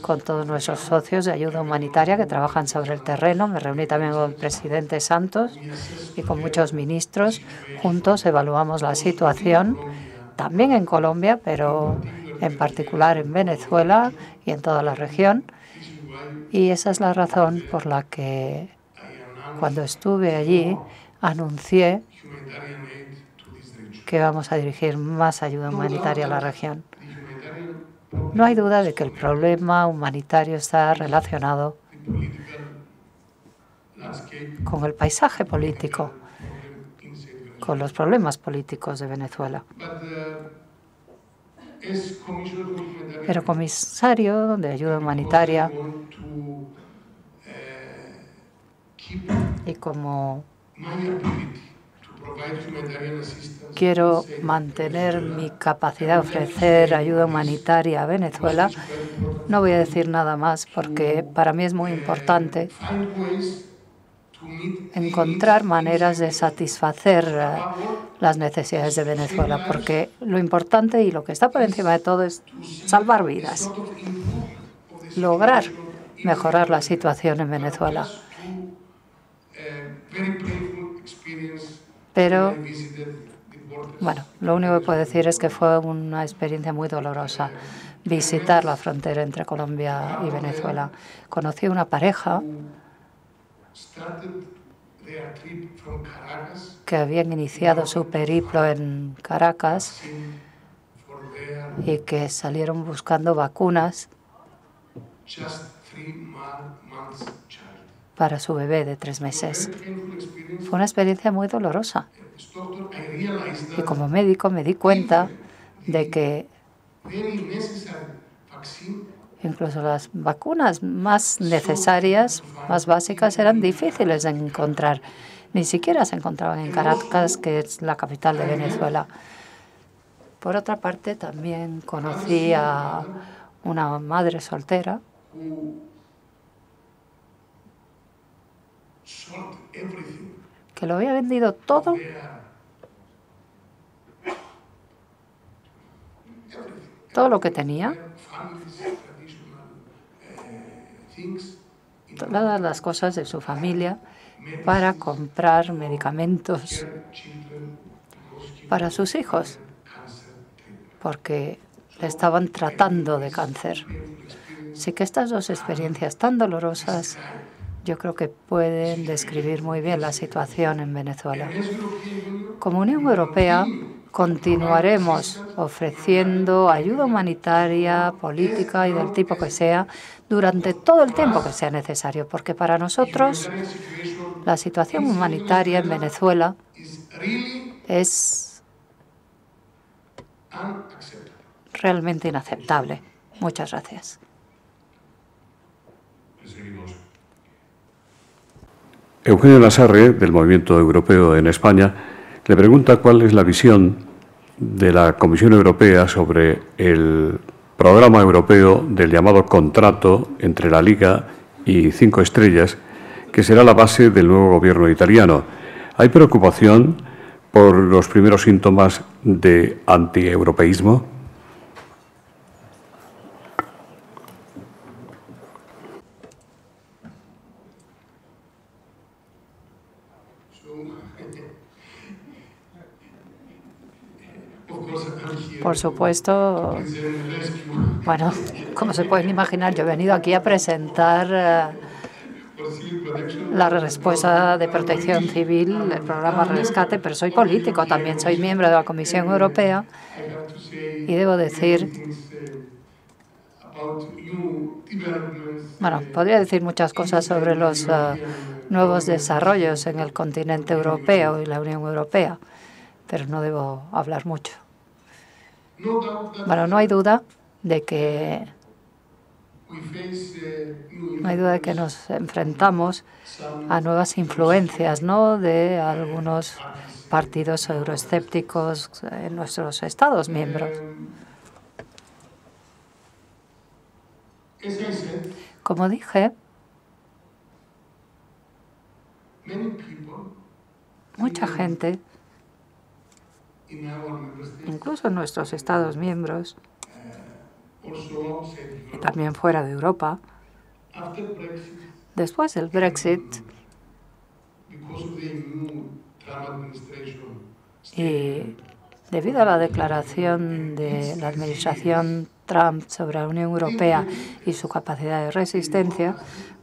con todos nuestros socios de ayuda humanitaria que trabajan sobre el terreno. Me reuní también con el presidente Santos y con muchos ministros. Juntos evaluamos la situación, también en Colombia, pero en particular en Venezuela y en toda la región. Y esa es la razón por la que cuando estuve allí anuncié que vamos a dirigir más ayuda humanitaria a la región. No hay duda de que el problema humanitario está relacionado con el paisaje político con los problemas políticos de Venezuela. Pero comisario de ayuda humanitaria y como quiero mantener mi capacidad de ofrecer ayuda humanitaria a Venezuela, no voy a decir nada más porque para mí es muy importante encontrar maneras de satisfacer las necesidades de Venezuela, porque lo importante y lo que está por encima de todo es salvar vidas, lograr mejorar la situación en Venezuela. Pero, bueno, lo único que puedo decir es que fue una experiencia muy dolorosa visitar la frontera entre Colombia y Venezuela. Conocí a una pareja que habían iniciado su periplo en Caracas y que salieron buscando vacunas para su bebé de 3 meses. Fue una experiencia muy dolorosa. Y como médico me di cuenta de que incluso las vacunas más necesarias, más básicas, eran difíciles de encontrar. Ni siquiera se encontraban en Caracas, que es la capital de Venezuela. Por otra parte, también conocí a una madre soltera que lo había vendido todo lo que tenía, todas las cosas de su familia, para comprar medicamentos para sus hijos, porque le estaban tratando de cáncer. Así que estas dos experiencias tan dolorosas yo creo que pueden describir muy bien la situación en Venezuela. Como Unión Europea continuaremos ofreciendo ayuda humanitaria, política y del tipo que sea durante todo el tiempo que sea necesario, porque para nosotros la situación humanitaria en Venezuela es realmente inaceptable. Muchas gracias. Eugenio Lasarre, del Movimiento Europeo en España, le pregunta cuál es la visión de la Comisión Europea sobre el programa europeo del llamado contrato entre la Liga y 5 estrellas, que será la base del nuevo gobierno italiano. ¿Hay preocupación por los primeros síntomas de antieuropeísmo? Por supuesto, bueno, como se pueden imaginar, yo he venido aquí a presentar la respuesta de protección civil, el programa Rescate, pero soy político también, soy miembro de la Comisión Europea y debo decir, bueno, podría decir muchas cosas sobre los nuevos desarrollos en el continente europeo y la Unión Europea, pero no debo hablar mucho. Bueno, no hay duda de que nos enfrentamos a nuevas influencias, ¿no?, de algunos partidos euroescépticos en nuestros Estados miembros. Como dije, mucha gente, incluso en nuestros Estados miembros, y también fuera de Europa, después del Brexit y debido a la declaración de la administración Trump sobre la Unión Europea y su capacidad de resistencia,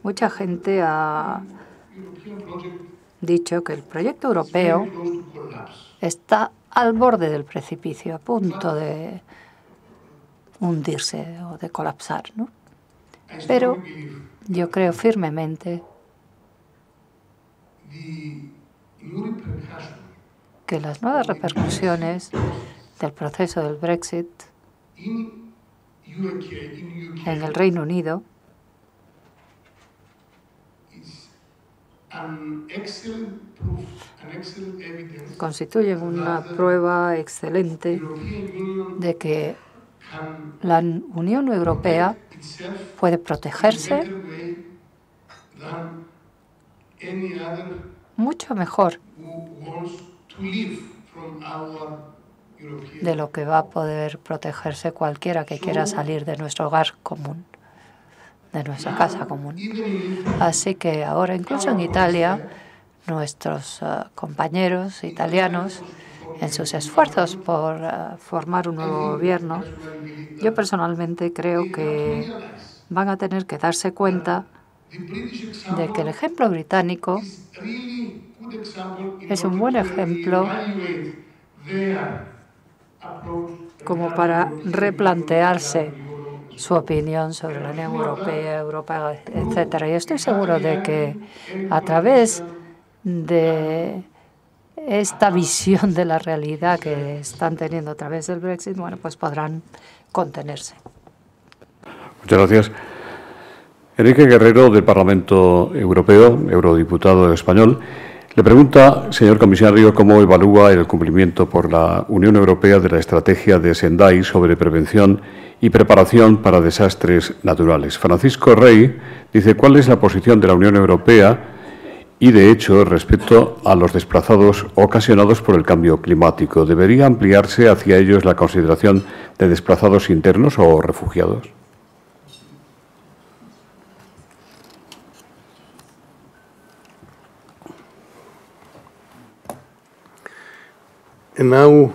mucha gente ha dicho que el proyecto europeo está al borde del precipicio, a punto de hundirse o de colapsar, ¿no? Pero yo creo firmemente que las nuevas repercusiones del proceso del Brexit en el Reino Unido constituyen una prueba excelente de que la Unión Europea puede protegerse mucho mejor de lo que va a poder protegerse cualquiera que quiera salir de nuestro hogar común, de nuestra casa común. Así que ahora, incluso en Italia, nuestros compañeros italianos, en sus esfuerzos por formar un nuevo gobierno, yo personalmente creo que van a tener que darse cuenta de que el ejemplo británico es un buen ejemplo como para replantearse su opinión sobre la Unión Europea, Europa, etc. Y estoy seguro de que a través de esta visión de la realidad que están teniendo a través del Brexit, bueno, pues podrán contenerse. Muchas gracias. Enrique Guerrero, del Parlamento Europeo, eurodiputado español, le pregunta, señor comisario, cómo evalúa el cumplimiento por la Unión Europea de la estrategia de Sendai sobre prevención y preparación para desastres naturales. Francisco Rey dice, ¿cuál es la posición de la Unión Europea y, de hecho, respecto a los desplazados ocasionados por el cambio climático? ¿Debería ampliarse hacia ellos la consideración de desplazados internos o refugiados? And now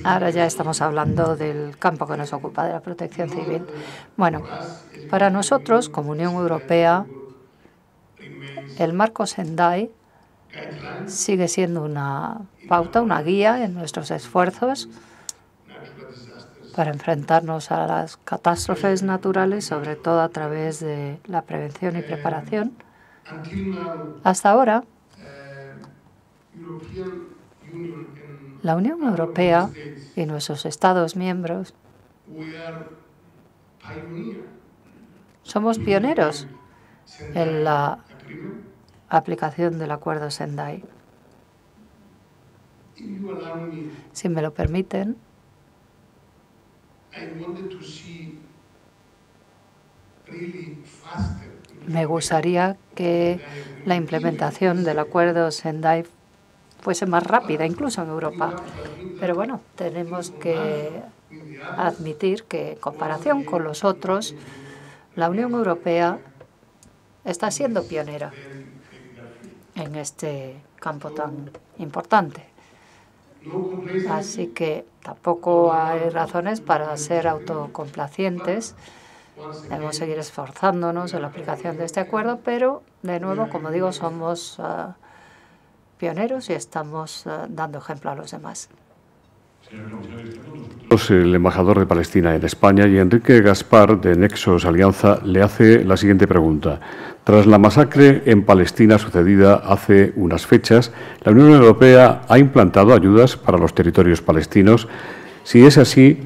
ahora ya estamos hablando del campo que nos ocupa, de la protección civil. Bueno, para nosotros, como Unión Europea, el marco Sendai sigue siendo una pauta, una guía en nuestros esfuerzos para enfrentarnos a las catástrofes naturales, sobre todo a través de la prevención y preparación. Hasta ahora, la Unión Europea y nuestros Estados miembros somos pioneros en la aplicación del Acuerdo Sendai. Si me lo permiten, me gustaría que la implementación del Acuerdo Sendai fuese más rápida, incluso en Europa. Pero bueno, tenemos que admitir que, en comparación con los otros, la Unión Europea está siendo pionera en este campo tan importante. Así que tampoco hay razones para ser autocomplacientes. Debemos seguir esforzándonos en la aplicación de este acuerdo, pero, de nuevo, como digo, somos pioneros y estamos dando ejemplo a los demás. El embajador de Palestina en España y Enrique Gaspar, de Nexos Alianza, le hace la siguiente pregunta. Tras la masacre en Palestina sucedida hace unas fechas, ¿la Unión Europea ha implantado ayudas para los territorios palestinos? Si es así,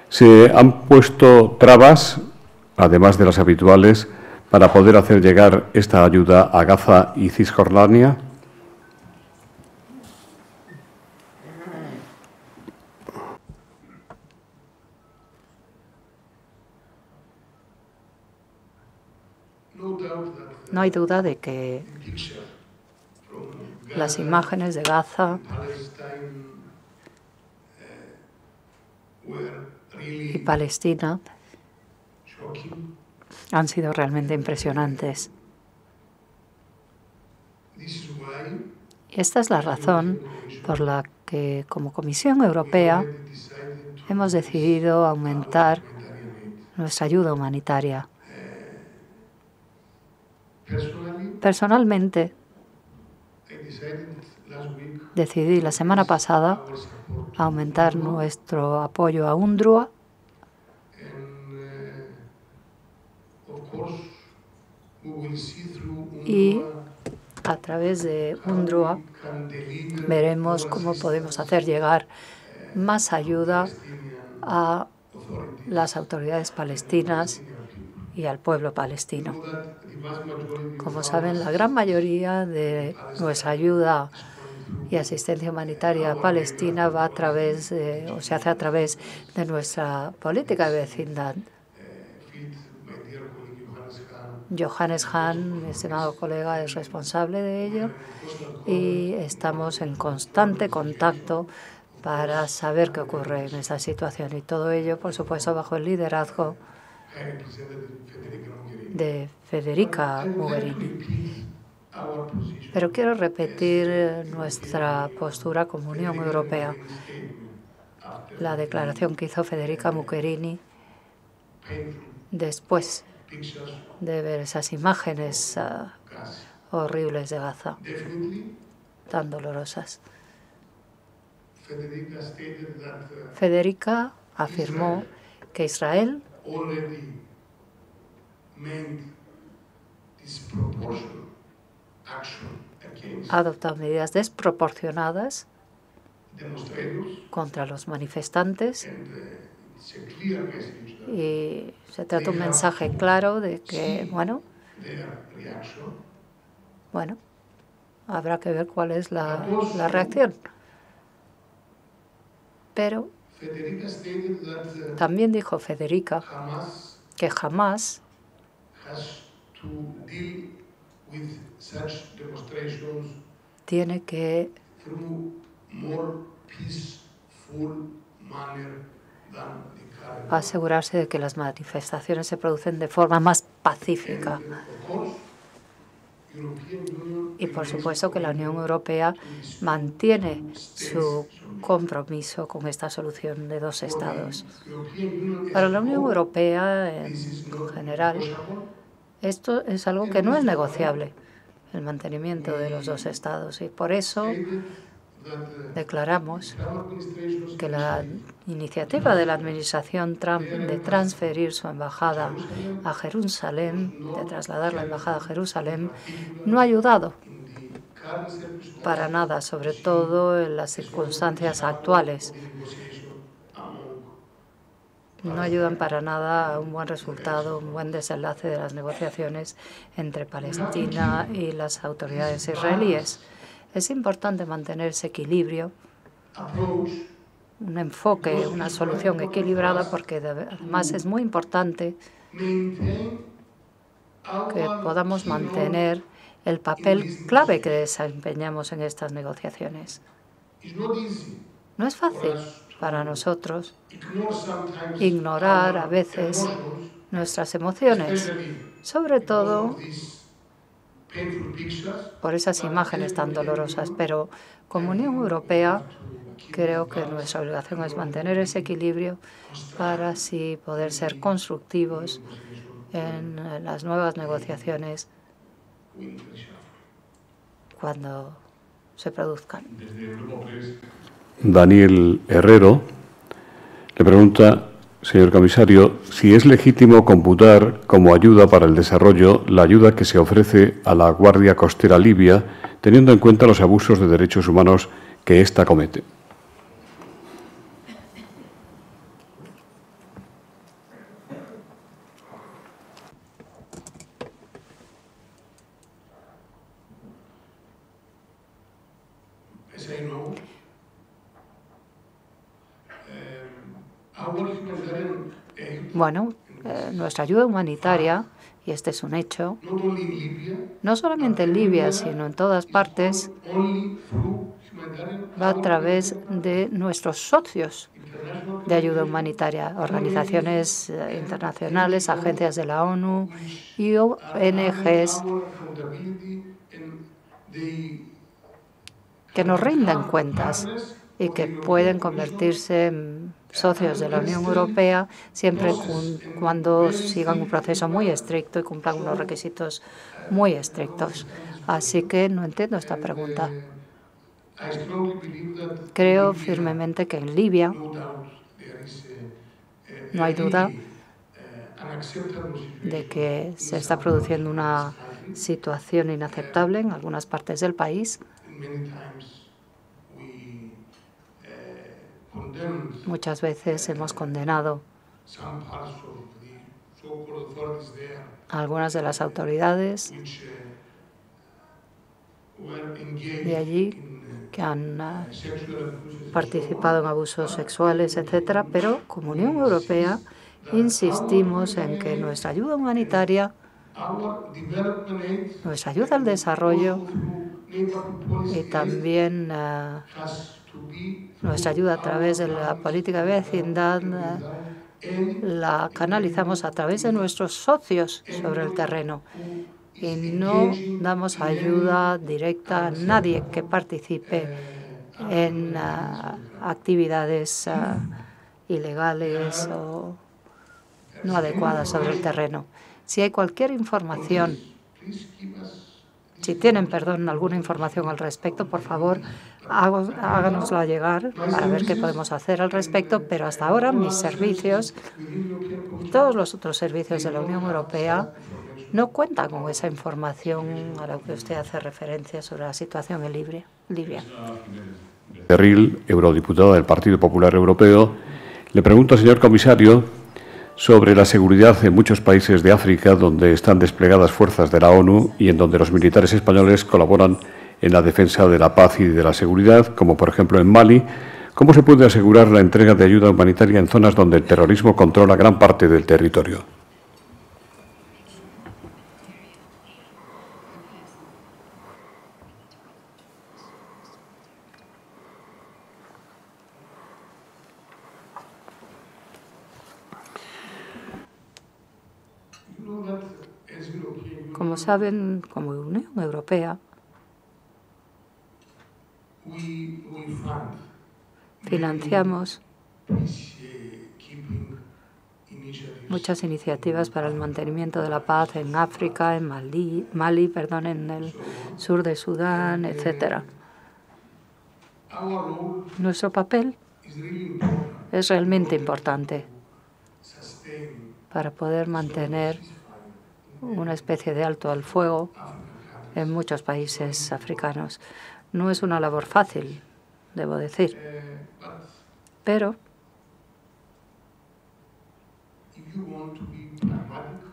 ¿se han puesto trabas, además de las habituales, para poder hacer llegar esta ayuda a Gaza y Cisjordania? No hay duda de que las imágenes de Gaza y Palestina han sido realmente impresionantes. Y esta es la razón por la que, como Comisión Europea, hemos decidido aumentar nuestra ayuda humanitaria. Personalmente, decidí la semana pasada aumentar nuestro apoyo a UNRWA y a través de UNRWA veremos cómo podemos hacer llegar más ayuda a las autoridades palestinas y al pueblo palestino. Como saben, la gran mayoría de nuestra ayuda y asistencia humanitaria a Palestina va a través o se hace a través de nuestra política de vecindad. Johannes Hahn, mi estimado colega, es responsable de ello y estamos en constante contacto para saber qué ocurre en esta situación. Y todo ello, por supuesto, bajo el liderazgo de Federica Mogherini. Pero quiero repetir nuestra postura como Unión Europea. La declaración que hizo Federica Mogherini después de ver esas imágenes horribles de Gaza, tan dolorosas. Federica afirmó que Israel ha adoptado medidas desproporcionadas contra los manifestantes y se trata de un mensaje claro de que, bueno, habrá que ver cuál es la reacción. Pero también dijo Federica que jamás tiene que asegurarse de que las manifestaciones se producen de forma más pacífica. Y, por supuesto, que la Unión Europea mantiene su compromiso con esta solución de dos estados. Para la Unión Europea, en general, esto es algo que no es negociable, el mantenimiento de los dos estados. Y por eso declaramos que la iniciativa de la administración Trump de transferir su embajada a Jerusalén, de trasladar la embajada a Jerusalén, no ha ayudado para nada, sobre todo en las circunstancias actuales. No ayudan para nada a un buen resultado, un buen desenlace de las negociaciones entre Palestina y las autoridades israelíes. Es importante mantener ese equilibrio, un enfoque, una solución equilibrada, porque además es muy importante que podamos mantener el papel clave que desempeñamos en estas negociaciones. No es fácil para nosotros ignorar a veces nuestras emociones, sobre todo por esas imágenes tan dolorosas, pero como Unión Europea creo que nuestra obligación es mantener ese equilibrio para así poder ser constructivos en las nuevas negociaciones cuando se produzcan. Daniel Herrero le pregunta, señor comisario, si es legítimo computar como ayuda para el desarrollo la ayuda que se ofrece a la Guardia Costera Libia, teniendo en cuenta los abusos de derechos humanos que ésta comete. Bueno, nuestra ayuda humanitaria, y este es un hecho, no solamente en Libia, sino en todas partes, va a través de nuestros socios de ayuda humanitaria, organizaciones internacionales, agencias de la ONU y ONGs que nos rinden cuentas y que pueden convertirse en socios de la Unión Europea siempre cuando sigan un proceso muy estricto y cumplan unos requisitos muy estrictos. Así que no entiendo esta pregunta. Creo firmemente que en Libia no hay duda de que se está produciendo una situación inaceptable en algunas partes del país. Muchas veces hemos condenado a algunas de las autoridades de allí que han participado en abusos sexuales, etcétera, pero como Unión Europea insistimos en que nuestra ayuda humanitaria, nuestra ayuda al desarrollo y también nuestra ayuda a través de la política de vecindad la canalizamos a través de nuestros socios sobre el terreno y no damos ayuda directa a nadie que participe en actividades ilegales o no adecuadas sobre el terreno. Si hay cualquier información, si tienen, alguna información al respecto, por favor, háganosla llegar para ver qué podemos hacer al respecto. Pero hasta ahora mis servicios, todos los otros servicios de la Unión Europea, no cuentan con esa información a la que usted hace referencia sobre la situación en Libia. Becerril, eurodiputada del Partido Popular Europeo, le pregunto al señor comisario sobre la seguridad en muchos países de África donde están desplegadas fuerzas de la ONU y en donde los militares españoles colaboran en la defensa de la paz y de la seguridad, como por ejemplo en Mali. ¿Cómo se puede asegurar la entrega de ayuda humanitaria en zonas donde el terrorismo controla gran parte del territorio? Como saben, como Unión Europea, financiamos muchas iniciativas para el mantenimiento de la paz en África, en Mali, en el sur de Sudán, etcétera. Nuestro papel es realmente importante para poder mantener una especie de alto al fuego en muchos países africanos. No es una labor fácil, debo decir, pero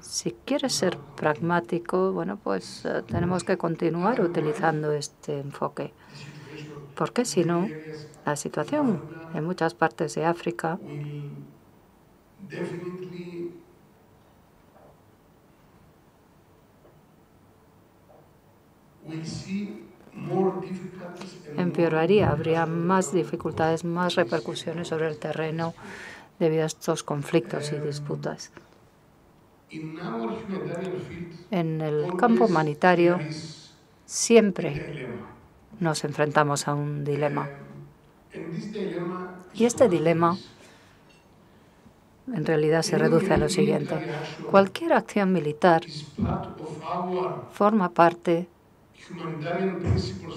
si quieres ser pragmático, bueno, pues tenemos que continuar utilizando este enfoque, porque si no, la situación en muchas partes de África empeoraría, habría más dificultades, más repercusiones sobre el terreno debido a estos conflictos y disputas. En el campo humanitario siempre nos enfrentamos a un dilema. Y este dilema en realidad se reduce a lo siguiente. Cualquier acción militar forma parte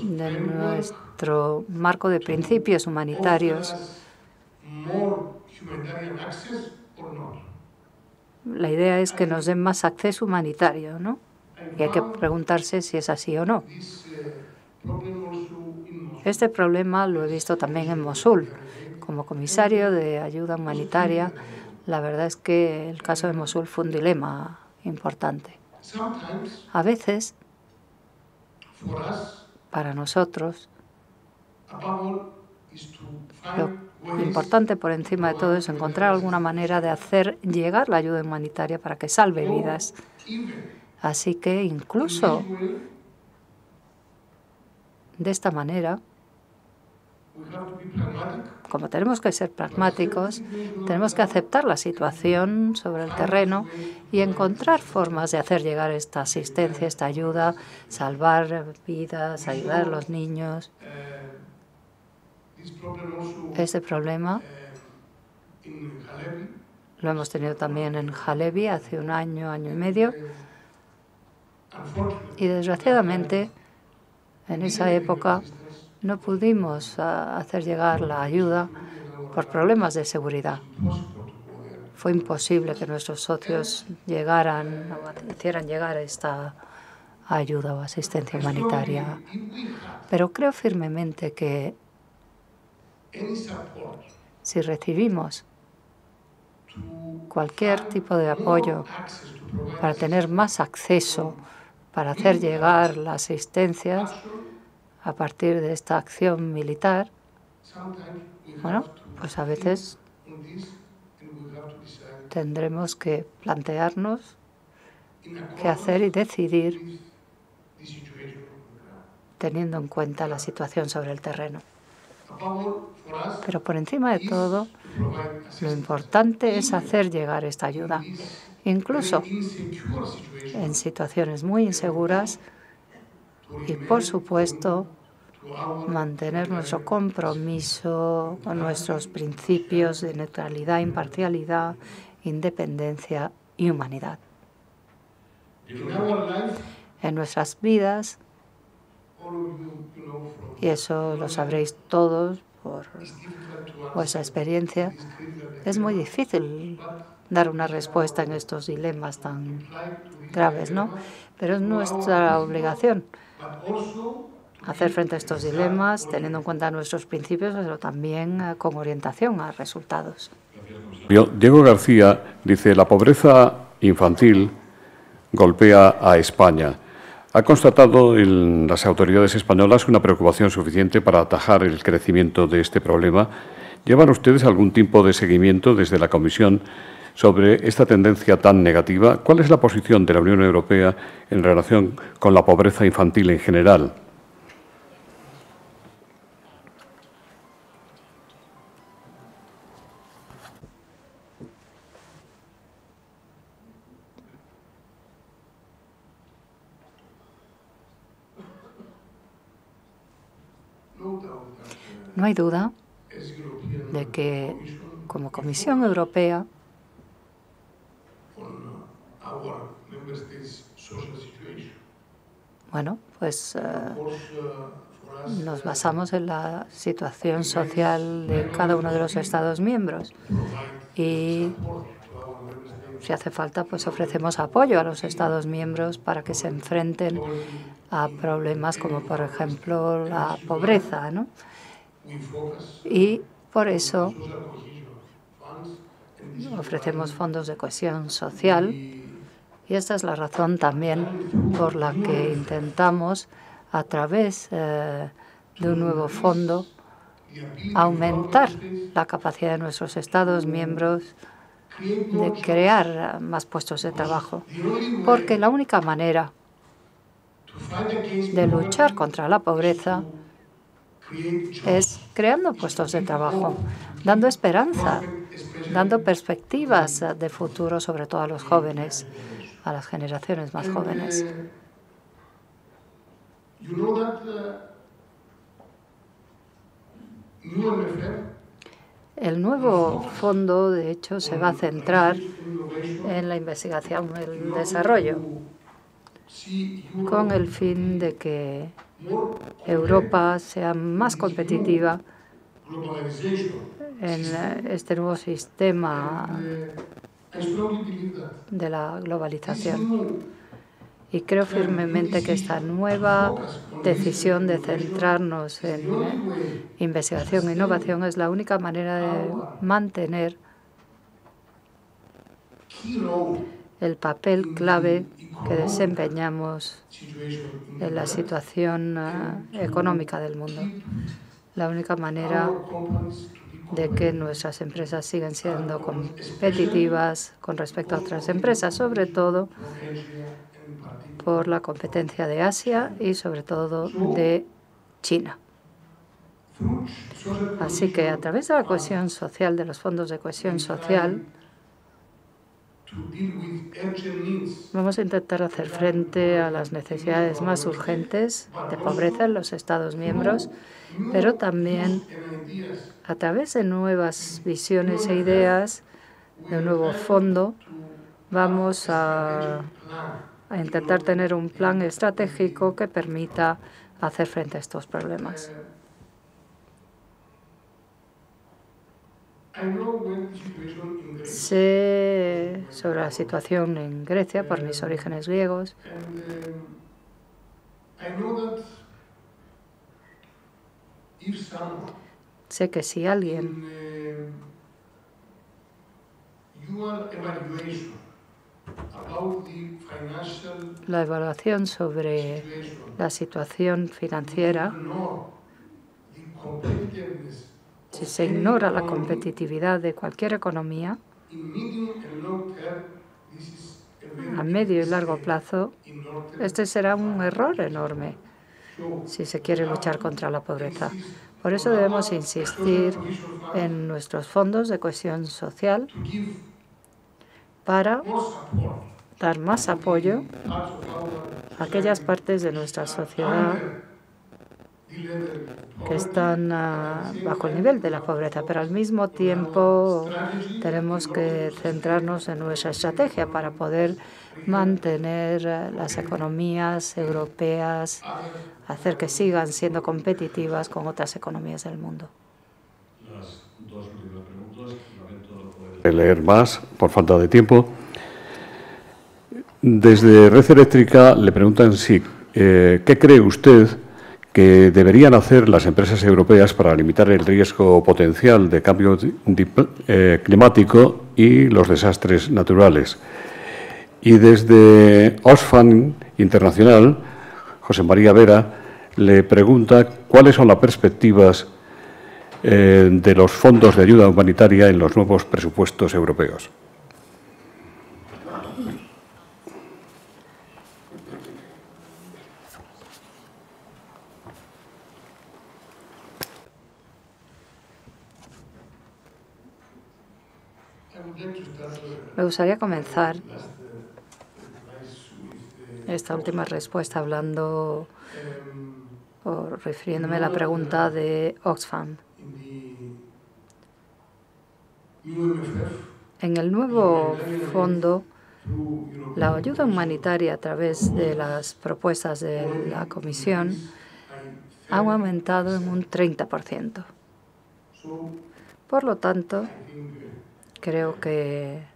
de nuestro marco de principios humanitarios. La idea es que nos den más acceso humanitario, ¿no? Y hay que preguntarse si es así o no. Este problema lo he visto también en Mosul. Como comisario de ayuda humanitaria, la verdad es que el caso de Mosul fue un dilema importante. A veces, para nosotros, lo importante por encima de todo es encontrar alguna manera de hacer llegar la ayuda humanitaria para que salve vidas. Así que incluso de esta manera, como tenemos que ser pragmáticos, tenemos que aceptar la situación sobre el terreno y encontrar formas de hacer llegar esta asistencia, esta ayuda, salvar vidas, ayudar a los niños. Este problema lo hemos tenido también en Jalebi hace un año, año y medio. Y desgraciadamente, en esa época no pudimos hacer llegar la ayuda por problemas de seguridad. fue imposible que nuestros socios llegaran o hicieran llegar esta ayuda o asistencia humanitaria. Pero creo firmemente que si recibimos cualquier tipo de apoyo para tener más acceso, para hacer llegar las asistencias a partir de esta acción militar, bueno, pues a veces tendremos que plantearnos qué hacer y decidir teniendo en cuenta la situación sobre el terreno. Pero por encima de todo, lo importante es hacer llegar esta ayuda, incluso en situaciones muy inseguras y, por supuesto, mantener nuestro compromiso con nuestros principios de neutralidad, imparcialidad, independencia y humanidad. En nuestras vidas, y eso lo sabréis todos por vuestra experiencia, es muy difícil dar una respuesta en estos dilemas tan graves, ¿no? Pero es nuestra obligación hacer frente a estos dilemas teniendo en cuenta nuestros principios, pero también con orientación a resultados. Diego García dice: la pobreza infantil golpea a España. ¿Ha constatado en las autoridades españolas una preocupación suficiente para atajar el crecimiento de este problema? ¿Llevan ustedes algún tipo de seguimiento desde la Comisión sobre esta tendencia tan negativa? ¿Cuál es la posición de la Unión Europea en relación con la pobreza infantil en general? No hay duda de que, como Comisión Europea, bueno, pues nos basamos en la situación social de cada uno de los Estados miembros y, si hace falta, pues ofrecemos apoyo a los Estados miembros para que se enfrenten a problemas como, por ejemplo, la pobreza, ¿no? Y por eso ofrecemos fondos de cohesión social, y esta es la razón también por la que intentamos, a través de un nuevo fondo, aumentar la capacidad de nuestros Estados miembros de crear más puestos de trabajo, porque la única manera de luchar contra la pobreza es creando puestos de trabajo, dando esperanza, dando perspectivas de futuro, sobre todo a los jóvenes, a las generaciones más jóvenes. El nuevo fondo, de hecho, se va a centrar en la investigación y el desarrollo, con el fin de que Europa sea más competitiva en este nuevo sistema de la globalización. Y creo firmemente que esta nueva decisión de centrarnos en investigación e innovación es la única manera de mantener el papel clave que desempeñamos en la situación económica del mundo. La única manera de que nuestras empresas sigan siendo competitivas con respecto a otras empresas, sobre todo por la competencia de Asia y sobre todo de China. Así que, a través de la cohesión social, de los fondos de cohesión social, vamos a intentar hacer frente a las necesidades más urgentes de pobreza en los Estados miembros, pero también a través de nuevas visiones e ideas, de un nuevo fondo, vamos a intentar tener un plan estratégico que permita hacer frente a estos problemas. Sé sobre la situación en Grecia por mis orígenes griegos. Sé que si alguien la evaluación sobre la situación financiera, si se ignora la competitividad de cualquier economía, a medio y largo plazo, este será un error enorme si se quiere luchar contra la pobreza. Por eso debemos insistir en nuestros fondos de cohesión social para dar más apoyo a aquellas partes de nuestra sociedad que están bajo el nivel de la pobreza, pero al mismo tiempo tenemos que centrarnos en nuestra estrategia para poder mantener las economías europeas, hacer que sigan siendo competitivas con otras economías del mundo. Las dos últimas preguntas, lamento no poder leer más por falta de tiempo. Desde Red Eléctrica le preguntan ¿qué cree usted que deberían hacer las empresas europeas para limitar el riesgo potencial de cambio climático y los desastres naturales? Y desde Oxfam Internacional, José María Vera le pregunta cuáles son las perspectivas de los fondos de ayuda humanitaria en los nuevos presupuestos europeos. Me gustaría comenzar esta última respuesta hablando o refiriéndome a la pregunta de Oxfam. En el nuevo fondo, la ayuda humanitaria a través de las propuestas de la Comisión ha aumentado en un 30%. Por lo tanto, creo que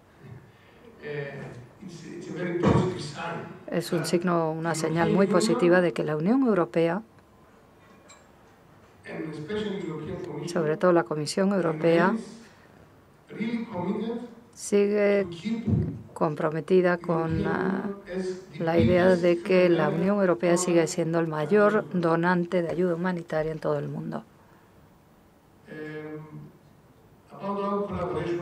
es un signo, una señal muy positiva de que la Unión Europea, y sobre todo la Comisión Europea, sigue comprometida con la idea de que la Unión Europea sigue siendo el mayor donante de ayuda humanitaria en todo el mundo.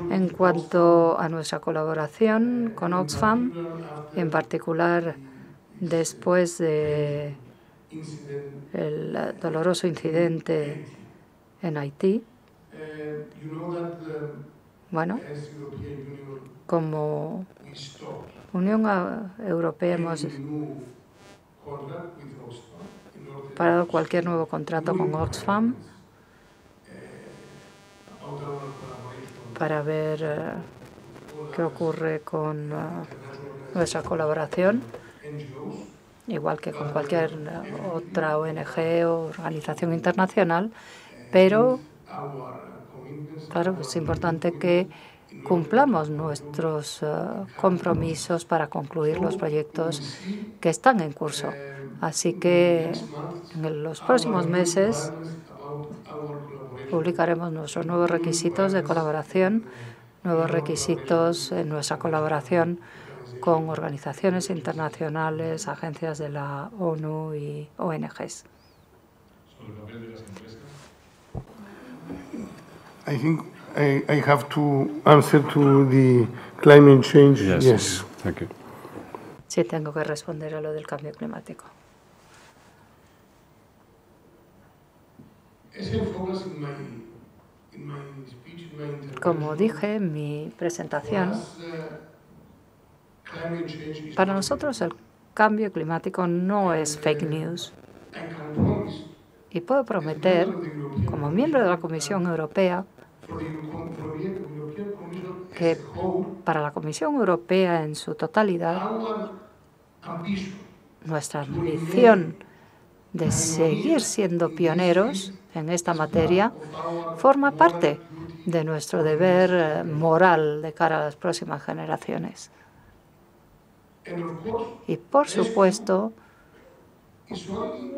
En cuanto a nuestra colaboración con Oxfam, en particular después del doloroso incidente en Haití, bueno, como Unión Europea hemos parado cualquier nuevo contrato con Oxfam para ver qué ocurre con nuestra colaboración, igual que con cualquier otra ONG o organización internacional, pero claro, es importante que cumplamos nuestros compromisos para concluir los proyectos que están en curso. Así que en los próximos meses publicaremos nuestros nuevos requisitos de colaboración, nuevos requisitos en nuestra colaboración con organizaciones internacionales, agencias de la ONU y ONGs. I think I have to answer to the climate change. Yes. Thank you. Sí, tengo que responder a lo del cambio climático. Como dije en mi presentación, para nosotros el cambio climático no es fake news. Y puedo prometer, como miembro de la Comisión Europea, que para la Comisión Europea en su totalidad, nuestra ambición de seguir siendo pioneros en esta materia forma parte de nuestro deber moral de cara a las próximas generaciones. Y, por supuesto,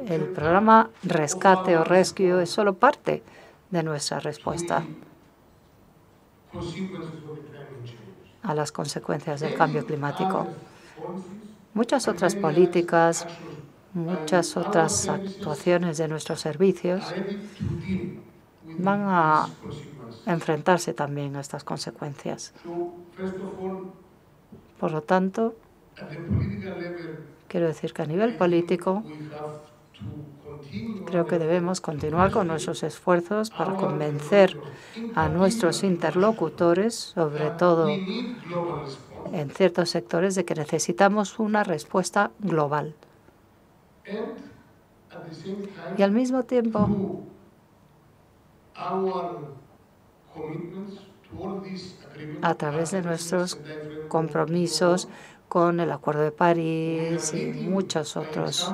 el programa Rescate o Rescue es solo parte de nuestra respuesta a las consecuencias del cambio climático. Muchas otras políticas, muchas otras actuaciones de nuestros servicios van a enfrentarse también a estas consecuencias. Por lo tanto, quiero decir que a nivel político creo que debemos continuar con nuestros esfuerzos para convencer a nuestros interlocutores, sobre todo en ciertos sectores, de que necesitamos una respuesta global. Y al mismo tiempo, a través de nuestros compromisos con el Acuerdo de París y muchos otros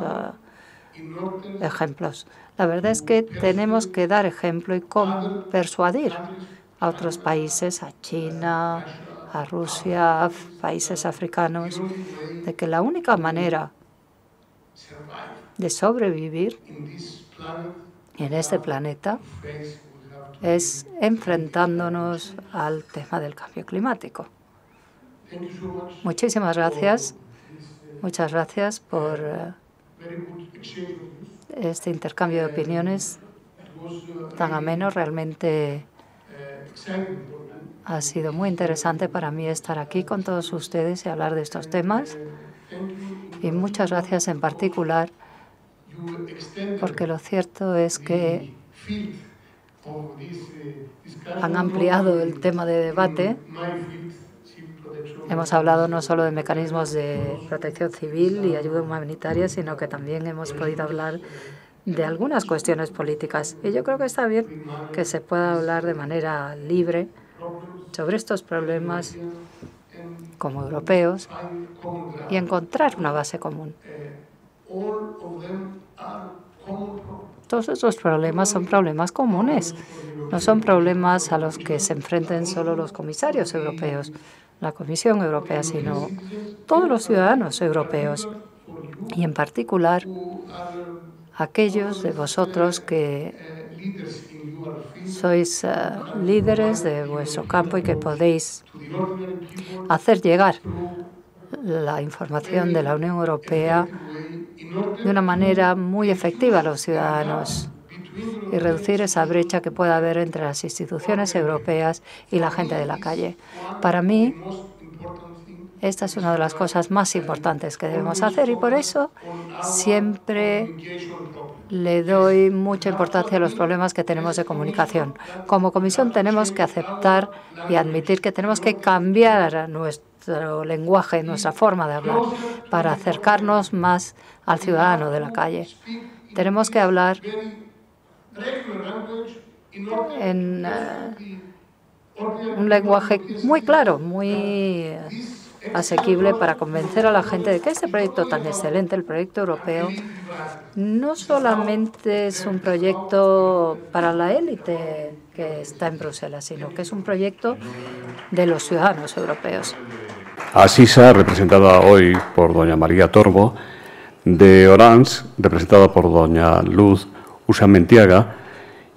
ejemplos. La verdad es que tenemos que dar ejemplo y persuadir a otros países, a China, a Rusia, a países africanos, de que la única manera de sobrevivir en este planeta es enfrentándonos al tema del cambio climático. Muchísimas gracias. Muchas gracias por este intercambio de opiniones tan ameno. Realmente ha sido muy interesante para mí estar aquí con todos ustedes y hablar de estos temas. Y muchas gracias en particular, porque lo cierto es que han ampliado el tema de debate. Hemos hablado no solo de mecanismos de protección civil y ayuda humanitaria, sino que también hemos podido hablar de algunas cuestiones políticas. Y yo creo que está bien que se pueda hablar de manera libre sobre estos problemas como europeos y encontrar una base común. Todos estos problemas son problemas comunes, no son problemas a los que se enfrenten solo los comisarios europeos, la Comisión Europea, sino todos los ciudadanos europeos y en particular aquellos de vosotros que sois líderes de vuestro campo y que podéis hacer llegar la información de la Unión Europea de una manera muy efectiva a los ciudadanos y reducir esa brecha que pueda haber entre las instituciones europeas y la gente de la calle. Para mí, esta es una de las cosas más importantes que debemos hacer y por eso siempre le doy mucha importancia a los problemas que tenemos de comunicación. Como Comisión tenemos que aceptar y admitir que tenemos que cambiar nuestro lenguaje, nuestra forma de hablar, para acercarnos más al ciudadano de la calle. Tenemos que hablar en un lenguaje muy claro, muy asequible para convencer a la gente de que este proyecto tan excelente, el proyecto europeo, no solamente es un proyecto para la élite que está en Bruselas, sino que es un proyecto de los ciudadanos europeos. Asisa, representada hoy por doña María Torbo, de Orange, representada por doña Luz Usamentiaga,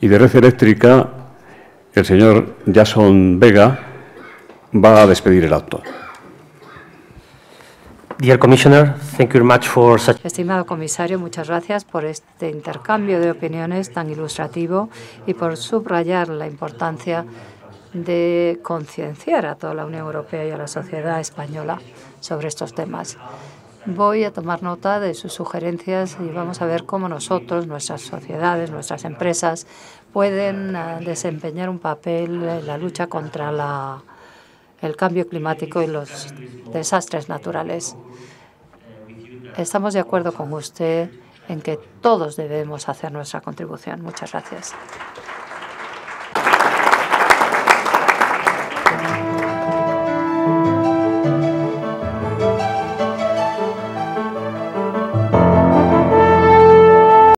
y de Red Eléctrica, el señor Jason Vega va a despedir el acto. Dear Commissioner, thank you very much for such... Estimado comisario, muchas gracias por este intercambio de opiniones tan ilustrativo y por subrayar la importancia de concienciar a toda la Unión Europea y a la sociedad española sobre estos temas. Voy a tomar nota de sus sugerencias y vamos a ver cómo nosotros, nuestras sociedades, nuestras empresas, pueden desempeñar un papel en la lucha contra el cambio climático y los desastres naturales. Estamos de acuerdo con usted en que todos debemos hacer nuestra contribución. Muchas gracias.